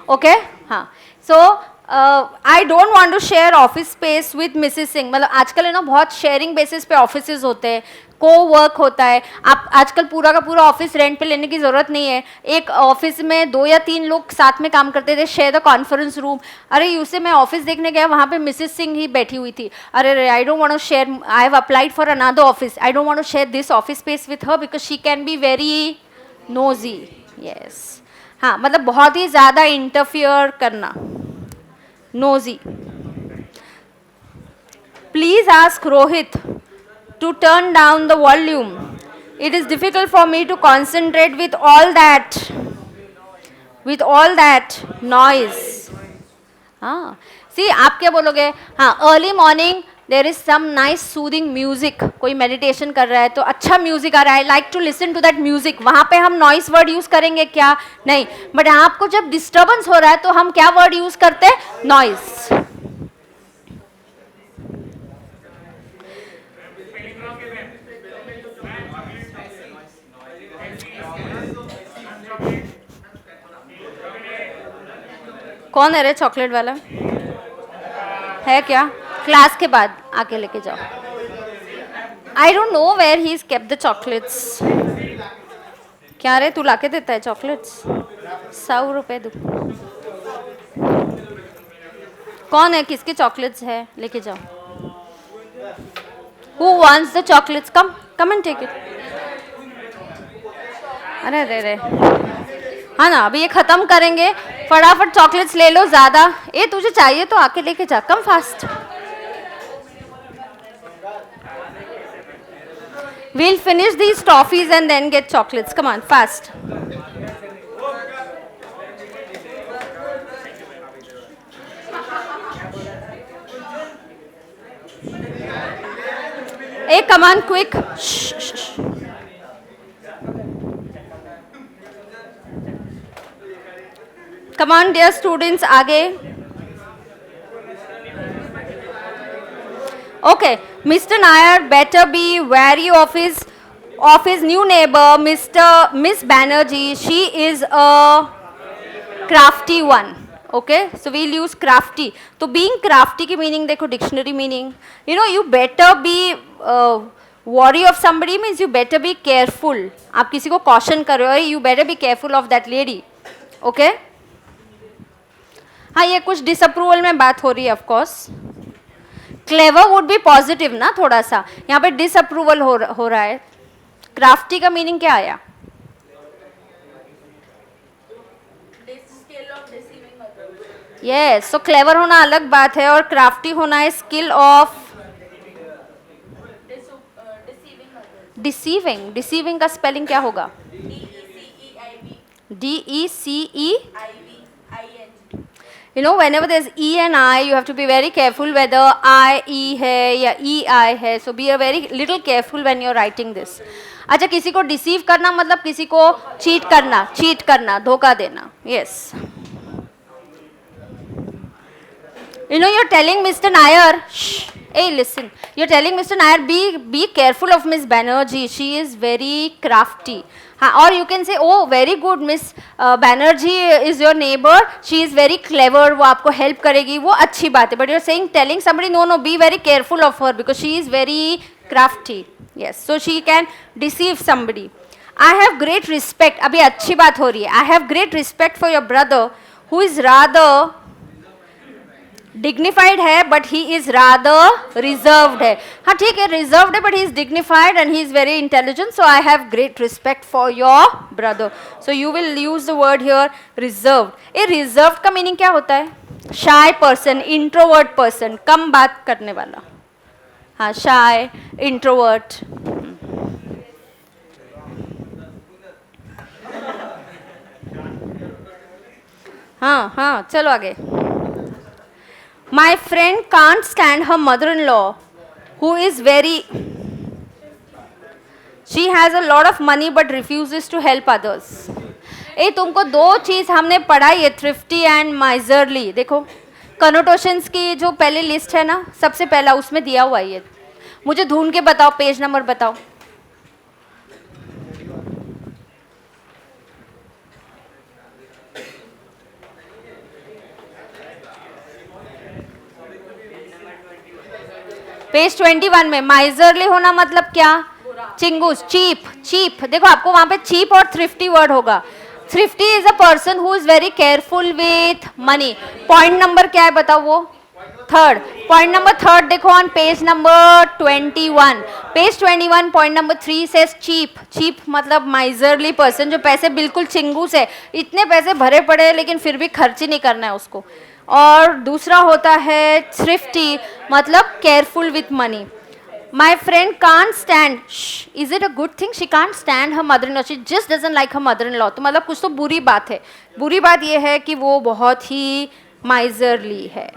Okay? हाँ. So I don't want to share office space with Mrs. Singh. मतलब आजकल है ना बहुत शेयरिंग बेसिस पे ऑफिसेज होते हैं, को वर्क होता है। आप आजकल पूरा का पूरा ऑफिस रेंट पे लेने की ज़रूरत नहीं है। एक ऑफिस में 2 या 3 लोग साथ में काम करते थे, शेयर द कॉन्फ्रेंस रूम। अरे यूसे मैं ऑफिस देखने गया, वहाँ पे मिसेस सिंह ही बैठी हुई थी। अरे I don't want to share, I have applied for another office, I don't want to share this office space with her because she can be very nosy. Yes, हाँ, मतलब बहुत ही ज़्यादा इंटरफियर करना, nosy. Please ask Rohit to turn down the volume. It is difficult for me to concentrate with all that noise. हाँ, see आप क्या बोलोगे? हाँ, early morning there is some nice soothing music. कोई meditation कर रहा है तो अच्छा music आ रहा है, like to listen to that music. वहाँ पे हम noise word use करेंगे क्या? नहीं, but आपको जब disturbance हो रहा है तो हम क्या word use करते हैं? Noise. कौन है रे चॉकलेट वाला? है क्या? क्लास के बाद आके लेके जाओ। I don't know where he is kept the chocolates. क्या रे, तू लाके देता है चॉकलेट्स? 100 रुपए दो। कौन है, किसके चॉकलेट्स है? लेके जाओ। Who wants the chocolates? Come and take it. अरे रे रे, हाँ ना, अभी ये खत्म करेंगे, फटाफट चॉकलेट्स ले लो ज़्यादा। ए तुझे चाहिए तो आके लेके जा, come fast. We'll finish these toffees and then get chocolates. Come on, fast. Hey, come on, quick. Shh, shh, shh. Come on, dear students, आगे. Okay, Mr. Nair better be wary of his new neighbor, Miss Banerjee. She is a crafty one. Okay, so we'll use crafty. तो being crafty की meaning देखो, dictionary meaning. You know, you better be worry of somebody means you better be careful. आप किसी को caution कर रहे हो, you better be careful of that lady. Okay? हाँ, ये कुछ disapproval में बात हो रही है, of course. Clever would be positive ना, थोड़ा सा। यहाँ पे disapproval हो रहा है। Crafty का meaning क्या आया? Yes, so clever होना अलग बात है और crafty होना है skill of deceiving. Deceiving का spelling क्या होगा? DECEIVING. You know, whenever there's E and I, you have to be very careful whether I, E है या E, I है. So be a very little careful when you're writing this. अच्छा, किसी को deceive करना मतलब किसी को cheat करना, धोखा देना. Yes. You know, you're telling Mr. Nair, shh, hey, listen. You're telling Mr. Nair, be careful of Miss Banerjee. She is very crafty. Or you can say, oh, very good, Miss Banerjee is your neighbor. She is very clever. वो आपको help करेगी. वो अच्छी बात है. But you're saying, telling somebody, no, be very careful of her because she is very crafty. Yes, so she can deceive somebody. I have great respect. अभी अच्छी बात हो रही है. I have great respect for your brother, who is rather dignified है, but he is rather reserved है. हाँ ठीक है, reserved है, but he is dignified and he is very intelligent. So I have great respect for your brother. So you will use the word here, reserved. ये reserved का meaning क्या होता है? Shy person, introvert person, कम बात करने वाला. हाँ, shy, introvert. हाँ, चलो आगे. My friend can't stand her mother-in-law, who is very. She has a lot of money but refuses to help others. ए तुमको दो चीज हमने पढ़ाई है, thrifty and miserly. देखो कनोटेशंस की जो पहले लिस्ट है ना, सबसे पहला उसमें दिया हुआ है ये. मुझे ढूंढ के बताओ, पेज नंबर बताओ. पेज 21 में माइजरली होना मतलब क्या? चिंगूस, चीप. चीप देखो आपको वहां पे चीप और थ्रिफ्टी वर्ड होगा. Thrifty is a person who is very careful with money. Point number क्या है बताओ? वो थर्ड. पॉइंट नंबर थर्ड देखो on page number 21. Page 21 point number 3 says cheap. Cheap मतलब माइजरली पर्सन, जो पैसे बिल्कुल चिंगूस है, इतने पैसे भरे पड़े हैं लेकिन फिर भी खर्च ही नहीं करना है उसको. और दूसरा होता है थ्रिफ्टी, मतलब careful with money. My friend can't stand. Shh, is it a good thing? She can't stand her mother-in-law. She just doesn't like her mother-in-law. तो मतलब कुछ तो बुरी बात है. बुरी बात ये है कि वो बहुत ही माइजरली है.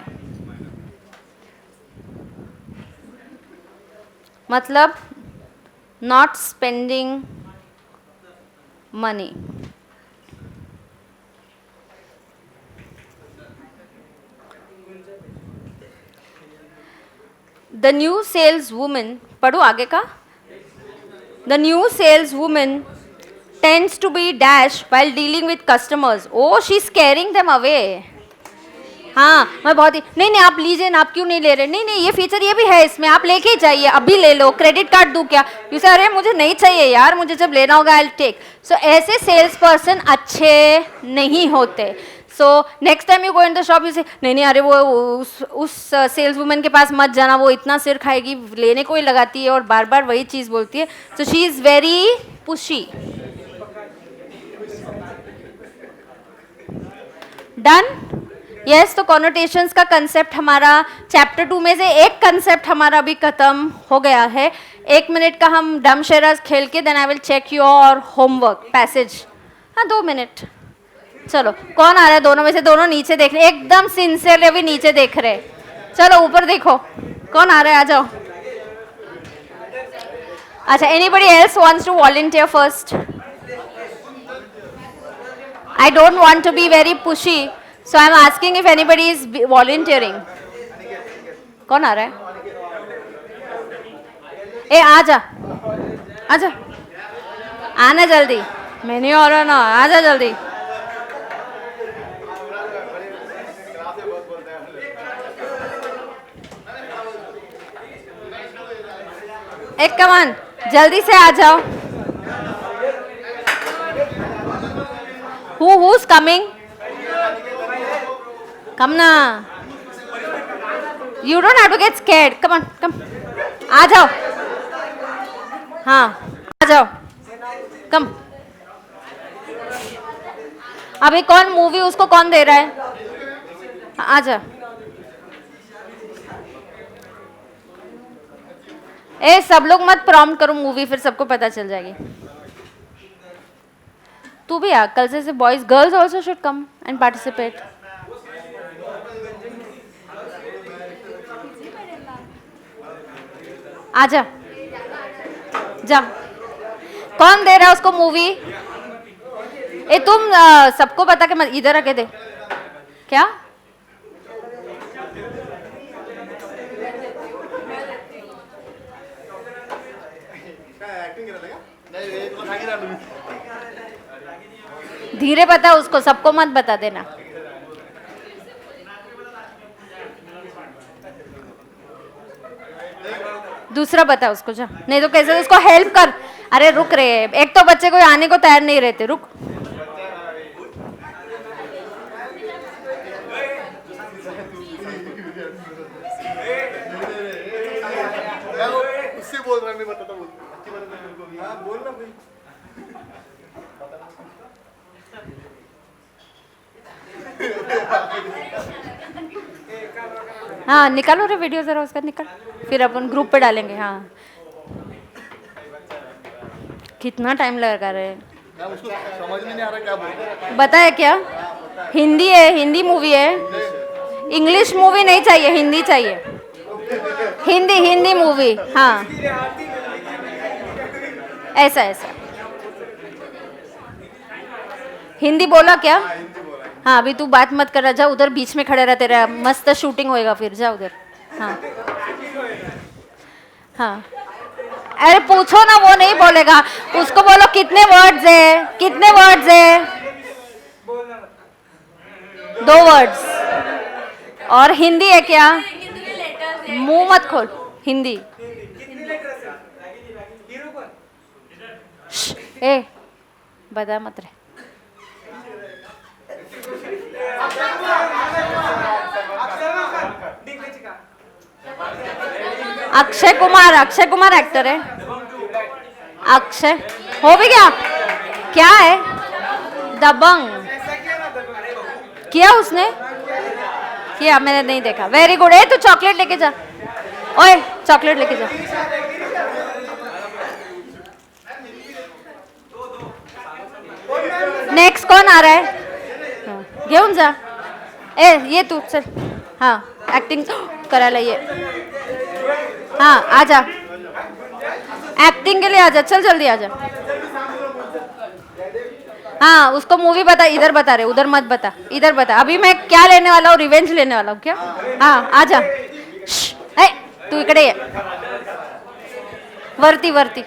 मतलब not spending money. The new saleswoman, पढ़ो आगे का. The new saleswoman tends to be dash while dealing with customers. Oh, she's scaring them away. हाँ, मैं बहुत ही नहीं नहीं आप लीजिए ना, आप क्यों नहीं ले रहे? नहीं नहीं ये फीचर ये भी है इसमें, आप लेके ही जाइए, अभी ले लो, क्रेडिट कार्ड दूँ क्या? यू से अरे मुझे नहीं चाहिए यार, मुझे जब लेना होगा आई विल टेक. सो ऐसे सेल्स पर्सन अच्छे नहीं होते. So next time you go in the shop you से नहीं नहीं अरे वो उस सेल्स वुमेन के पास मत जाना, वो इतना सिर खाएगी, लेने को ही लगाती है और बार बार वही चीज़ बोलती है. So she is very pushy. Done. Yes, तो कॉनोटेशंस का कंसेप्ट हमारा चैप्टर 2 में से एक कंसेप्ट हमारा अभी खत्म हो गया है. 1 मिनट का हम डम शेराज खेल के then I will check your homework passage. हाँ 2 मिनट. चलो कौन आ रहा है? दोनों में से दोनों नीचे देख रहे, एकदम सिंसियरली अभी नीचे देख रहे. चलो ऊपर देखो कौन आ रहा है, आ जाओ. अच्छा, anybody else wants to volunteer first? I don't want to be very pushy, so I am asking if anybody is volunteering. कौन आ रहा है? ए आजा आजा, आना जल्दी. मैं नहीं आ रहा ना, आजा जल्दी. एक कमान जल्दी से आ जाओ. who's coming? Come ना. You don't have to get scared. Come on, come. आ जाओ. हाँ आ जाओ. Come. अभी कौन मूवी उसको कौन दे रहा है? आ जा. ए सब लोग मत प्रॉम्प्ट करो मूवी, फिर सबको पता चल जाएगी. तू भी आ, कल से boys girls also should come and participate. आजा जा. कौन दे रहा है उसको मूवी? ए तुम सबको बता के मत, इधर आके दे. क्या धीरे बता उसको, सबको मत बता देना. दूसरा बता उसको जा, नहीं तो कैसे उसको हेल्प कर. अरे रुक रहे, एक तो बच्चे कोई आने को तैयार नहीं रहते. रुक. उससे बोल रहा, मैं बताता बोल. अच्छी बात है, बिल्कुल. हां बोल ना भाई. हाँ निकालो रे वीडियो जरा उसका, निकाल, फिर अपन ग्रुप पे डालेंगे. हाँ कितना टाइम लगा रहे हैं, उसको समझ में नहीं आ रहा क्या बोल रहा है. बताया क्या? हिंदी है, हिंदी मूवी है. इंग्लिश मूवी नहीं चाहिए, हिंदी चाहिए, हिंदी हिंदी मूवी, हाँ ऐसा ऐसा। हिंदी बोला क्या? हाँ अभी तू बात मत कर रहा, जा उधर बीच में खड़े रहा, तेरा मस्त शूटिंग होएगा फिर, जा उधर। हाँ हाँ अरे पूछो ना, वो नहीं बोलेगा, उसको बोलो कितने वर्ड्स है, कितने वर्ड्स है, 2 वर्ड्स। और हिंदी है क्या? कितने लेटर्स है? मुंह मत खोल, हिंदी। श्श, ए बता मत रहे। अक्षय कुमार, अक्षय कुमार एक्टर है। अक्षय हो भी गया, क्या है? दबंग किया उसने, किया मैंने नहीं देखा। Very good. ए तू चॉकलेट लेके जा, ओए चॉकलेट लेके जा। नेक्स्ट कौन आ रहा है? हाँ, घेऊन जा। ए ये तू चल, हाँ एक्टिंग करायला ये, हाँ आजा, एक्टिंग के लिए आजा, चल जल्दी आजा। हाँ उसको मूवी बता, इधर बता रहे, उधर मत बता, इधर बता। अभी मैं क्या लेने वाला हूँ, रिवेंज लेने वाला हूँ क्या? हाँ आजा। ए तू इकडे ये, वरती वरती।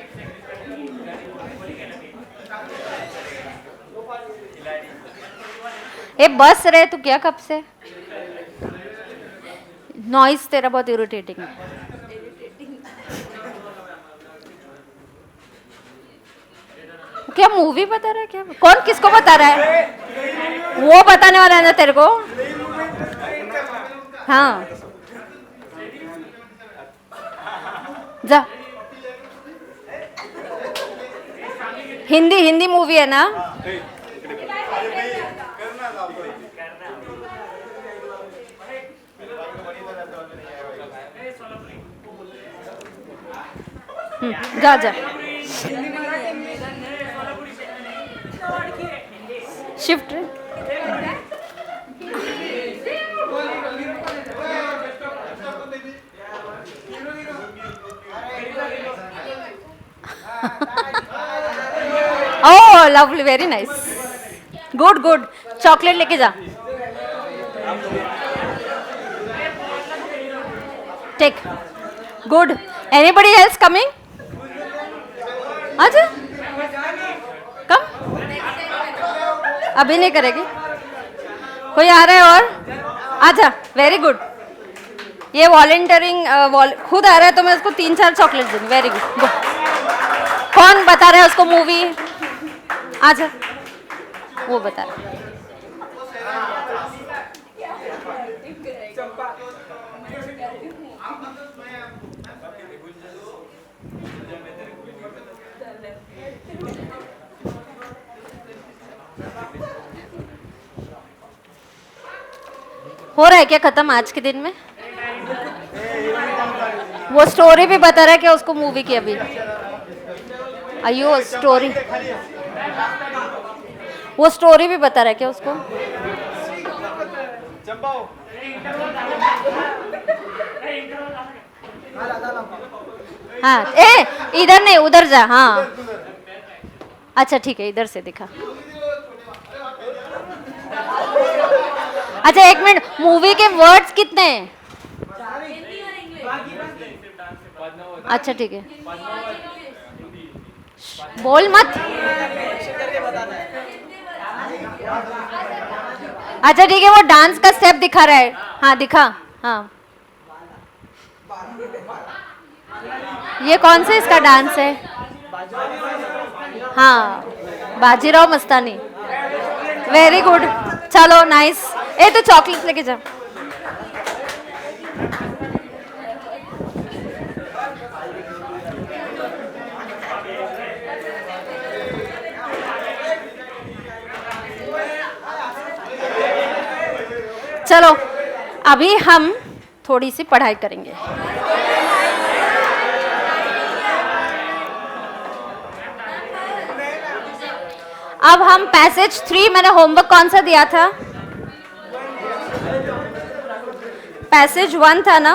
ए बस रहे तू क्या कब से? नॉइस तेरा बहुत इरिटेटिंग है। क्या मूवी बता रहा है क्या? कौन किसको बता रहा है? वो बताने वाला है ना तेरे को। हाँ जा, हिंदी हिंदी मूवी है ना? जा जा, shift. Oh lovely, very nice, good good. Chocolate लेके जा, take, good. Anybody else coming? आजा कम, अभी नहीं करेगी, कोई आ रहा है और? आजा, वेरी गुड। ये वॉलंटियरिंग खुद आ रहा है तो मैं उसको 3-4 चॉकलेट दूंगी। Very good. कौन बता रहा है उसको मूवी? आजा, वो बता रहा है। हो रहा है क्या खत्म आज के दिन में? वो स्टोरी भी बता रहा है क्या उसको मूवी की अभी? अयो स्टोरी, वो स्टोरी भी बता रहा है क्या उसको? हाँ ए इधर नहीं उधर जा। हाँ अच्छा ठीक है, इधर से दिखा। अच्छा एक मिनट, मूवी के वर्ड्स कितने हैं? अच्छा ठीक है, बोल मत। अच्छा ठीक है, वो डांस का स्टेप दिखा रहा है। हाँ दिखा। हाँ ये कौन सा इसका डांस है? हाँ बाजीराव मस्तानी, वेरी गुड। चलो नाइस। ए तो चॉकलेट लेके जा। चलो अभी हम थोड़ी सी पढ़ाई करेंगे। अब हम पैसेज 3, मैंने होमवर्क कौन सा दिया था? पैसेज 1 था ना,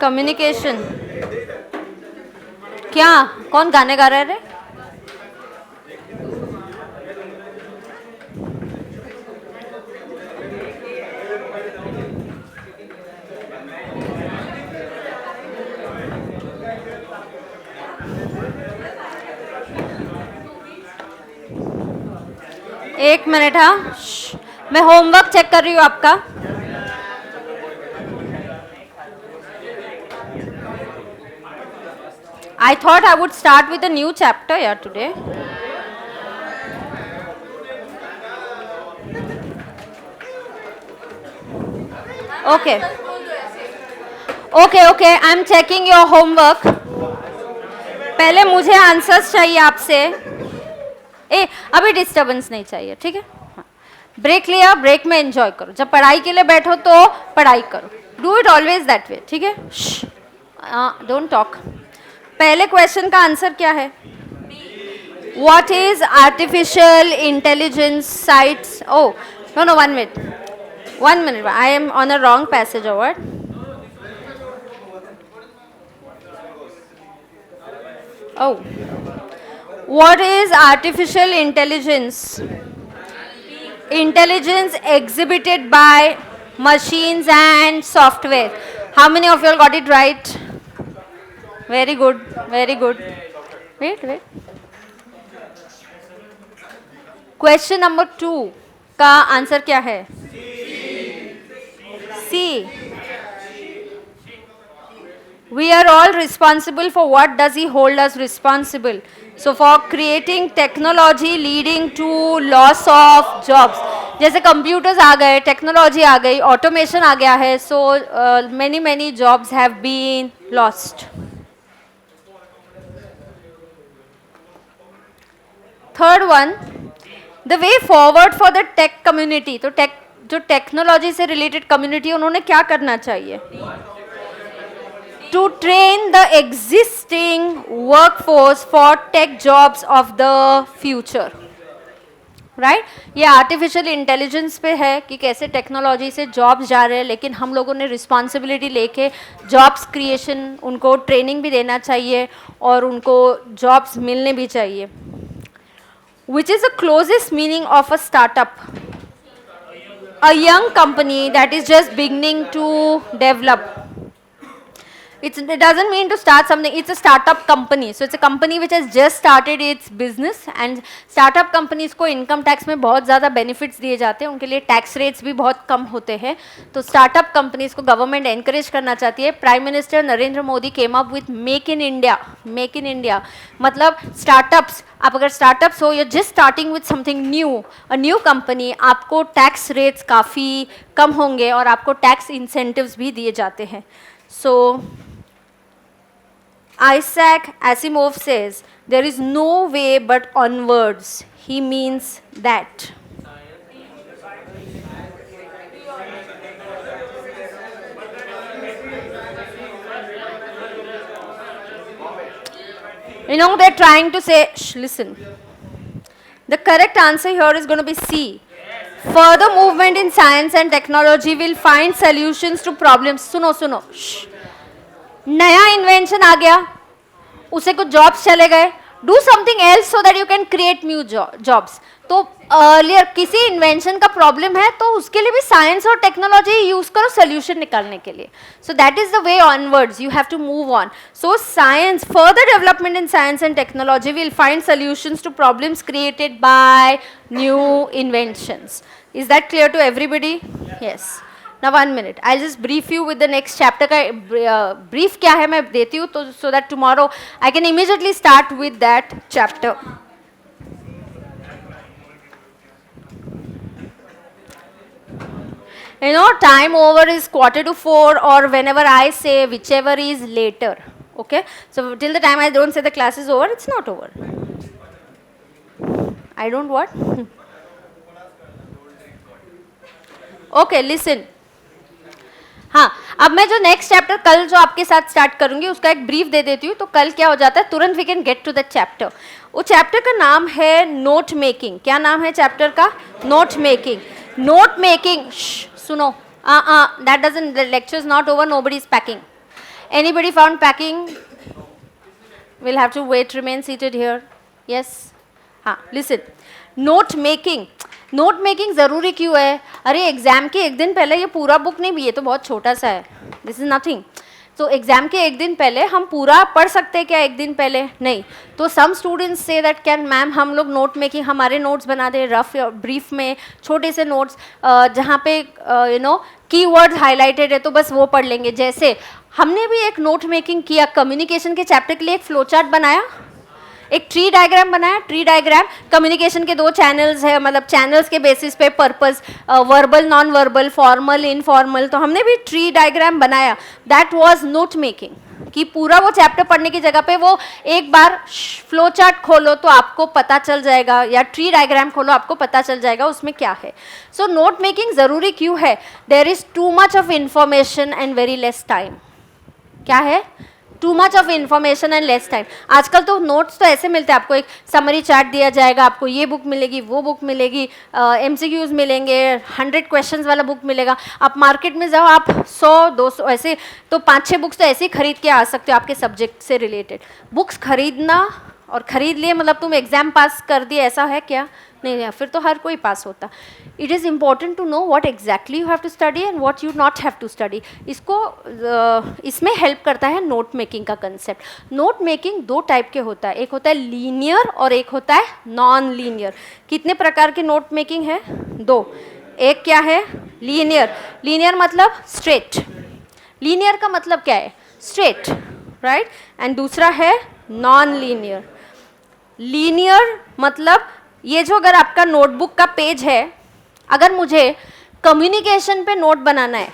कम्युनिकेशन। क्या कौन गाने गा रहा है रे? एक मिनट, हाँ मैं होमवर्क चेक कर रही हूँ आपका। I thought I would start with a new chapter here today. Okay. Okay, I'm checking your homework. पहले मुझे आंसर्स चाहिए आपसे। ए अभी डिस्टरबेंस नहीं चाहिए, ठीक है? ब्रेक लिया, ब्रेक में एंजॉय करो। जब पढ़ाई के लिए बैठो तो पढ़ाई करो। Do it always that way, ठीक है? Don't talk. पहले क्वेश्चन का आंसर क्या है? What is artificial intelligence sites? Oh, no, 1 minute. 1 minute. I am on a wrong passage over. Oh. What is artificial intelligence? Intelligence exhibited by machines and software. How many of you all got it right? Very good, very good. Wait. Question number 2 का answer क्या है? C. We are all responsible for what does he hold us responsible? So for creating technology leading to loss of jobs. जैसे computers आ गए, technology आ गई, automation आ गया है, so many jobs have been lost. Third one, the way forward for the tech community. तो take जो technology से related community, उन्होंने क्या करना चाहिए? To train the existing workforce for tech jobs of the future. Right ये artificial intelligence पे है कि कैसे टेक्नोलॉजी से जॉब्स जा रहे हैं, लेकिन हम लोगों ने रिस्पॉन्सिबिलिटी लेके जॉब्स क्रिएशन, उनको ट्रेनिंग भी देना चाहिए और उनको जॉब्स मिलने भी चाहिए. Which is the closest meaning of a startup? A young company that is just beginning to develop. It doesn't mean to start something, it's a startup company. So it's a company which has just started its business, and startup companies को income tax में बहुत ज़्यादा benefits दिए जाते हैं, उनके लिए tax rates भी बहुत कम होते हैं. तो startup companies को government encourage करना चाहती है. Prime Minister Narendra Modi came up with Make in India. Make in India मतलब startups, आप अगर startups हो, you're just starting with something new, a new company, आपको tax rates काफ़ी कम होंगे और आपको tax incentives भी दिए जाते हैं. So Isaac Asimov says, there is no way but onwards. He means that. You know, they're trying to say, shh, listen. The correct answer here is going to be C. Further movement in science and technology will find solutions to problems. सुनो सुनो. Shh. नया invention आ गया, उसे कुछ jobs चले गए. Do something else so that you can create new jobs. तो earlier किसी इन्वेंशन का प्रॉब्लम है तो उसके लिए भी साइंस और टेक्नोलॉजी यूज करो सोल्यूशन निकालने के लिए. So that is the way onwards, you have to move on. So science, further development in science and technology will find solutions to problems created by new inventions. Is that clear to everybody? Yes. Now 1 minute. I'll just brief you with the next chapter का brief क्या है मैं देती हूँ, तो so that tomorrow I can immediately start with that chapter. You know, time over is 3:45 or whenever I say whichever is later. Okay? So till the time I don't say the class is over, it's not over. I don't what? Okay, listen. हाँ, अब मैं जो next chapter कल जो आपके साथ start करूंगी उसका एक ब्रीफ दे देती हूँ. तो कल क्या हो जाता है, तुरंत we can get to that chapter. वो चैप्टर का नाम है नोट मेकिंग. क्या नाम है चैप्टर का? Note making. नोट मेकिंग, सुनो, that doesn't, the lecture is not over, nobody is packing. Anybody found packing? We'll have to wait, remain seated here. Yes? हाँ, listen. नोट मेकिंग ज़रूरी क्यों है? अरे एग्ज़ाम के एक दिन पहले ये पूरा बुक नहीं भी, ये तो बहुत छोटा सा है, दिस इज़ नथिंग. तो एग्ज़ाम के एक दिन पहले हम पूरा पढ़ सकते हैं क्या एक दिन पहले? नहीं. तो some students say that can ma'am हम लोग नोट मेकिंग, हमारे नोट्स बना दे रफ ब्रीफ में, छोटे से नोट्स जहाँ पे यू नो कीवर्ड्स हाईलाइटेड है तो बस वो पढ़ लेंगे. जैसे हमने भी एक नोट मेकिंग किया, कम्युनिकेशन के चैप्टर के लिए एक फ्लो चार्ट बनाया, एक ट्री डायग्राम बनाया. ट्री डायग्राम कम्युनिकेशन के 2 चैनल्स है, मतलब चैनल्स के बेसिस पे purpose, verbal, non verbal, formal, informal. तो हमने भी ट्री डायग्राम बनाया. That was note making. कि पूरा वो चैप्टर पढ़ने की जगह पे वो एक बार फ्लो चार्ट खोलो तो आपको पता चल जाएगा, या ट्री डायग्राम खोलो आपको पता चल जाएगा उसमें क्या है. सो नोट मेकिंग ज़रूरी क्यों है? There is too much of information and very less time. क्या है? Too much of information and less time. आजकल तो नोट्स तो ऐसे मिलते हैं, आपको एक समरी चार्ट दिया जाएगा, आपको ये बुक मिलेगी, वो बुक मिलेगी, MCQs मिलेंगे, 100 क्वेश्चंस वाला बुक मिलेगा. आप मार्केट में जाओ, आप 100-200 ऐसे तो 5-6 बुक्स तो ऐसे ही खरीद के आ सकते हो आपके सब्जेक्ट से रिलेटेड. बुक्स खरीदना और ख़रीद लिए मतलब तुम एग्ज़ाम पास कर दिए, ऐसा है क्या? नहीं, फिर तो हर कोई पास होता. It is important to know what exactly you have to study and what you not have to study. इसमें हेल्प करता है नोट मेकिंग का कंसेप्ट. नोट मेकिंग 2 टाइप के होता है, एक होता है लीनियर और एक होता है नॉन लीनियर. कितने प्रकार के नोट मेकिंग है? 2. एक क्या है? लीनियर. लीनियर मतलब स्ट्रेट. लीनियर का मतलब क्या है? Straight, right. एंड दूसरा है नॉन लीनियर. लीनियर मतलब ये जो अगर आपका नोटबुक का पेज है, अगर मुझे कम्युनिकेशन पे नोट बनाना है,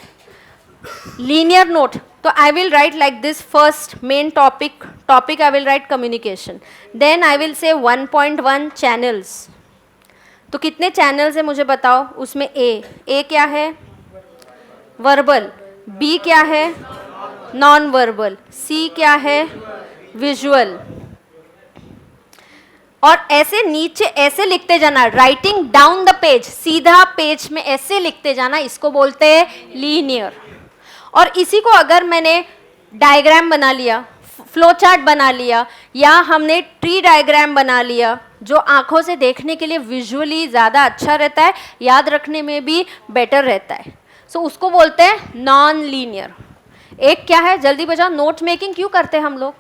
लीनियर नोट, तो I will write like this. First main topic I will write communication, then I will say 1.1 channels. तो कितने चैनल्स है मुझे बताओ? उसमें ए क्या है? वर्बल. बी क्या है? Non verbal. सी क्या है? विजुअल. और ऐसे नीचे ऐसे लिखते जाना, राइटिंग डाउन द पेज, सीधा पेज में ऐसे लिखते जाना, इसको बोलते हैं लीनियर. और इसी को अगर मैंने डायग्राम बना लिया, फ्लो चार्ट बना लिया, या हमने ट्री डायग्राम बना लिया, जो आंखों से देखने के लिए विजुअली ज़्यादा अच्छा रहता है, याद रखने में भी बेटर रहता है, सो उसको बोलते हैं नॉन लीनियर. एक क्या है? जल्दी बजाओ. नोट मेकिंग क्यों करते हैं हम लोग?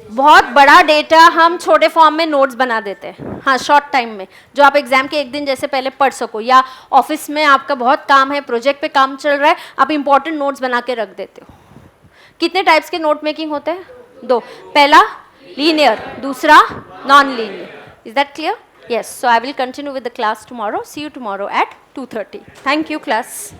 बहुत बड़ा डेटा हम छोटे फॉर्म में नोट्स बना देते हैं, हाँ, शॉर्ट टाइम में, जो आप एग्जाम के एक दिन जैसे पहले पढ़ सको, या ऑफिस में आपका बहुत काम है, प्रोजेक्ट पे काम चल रहा है, आप इंपॉर्टेंट नोट्स बना के रख देते हो. कितने टाइप्स के नोट मेकिंग होते हैं? 2. पहला लीनियर, दूसरा non linear. Is that clear? Yes. So I will continue with the class tomorrow. See you tomorrow at 2:30. Thank you class.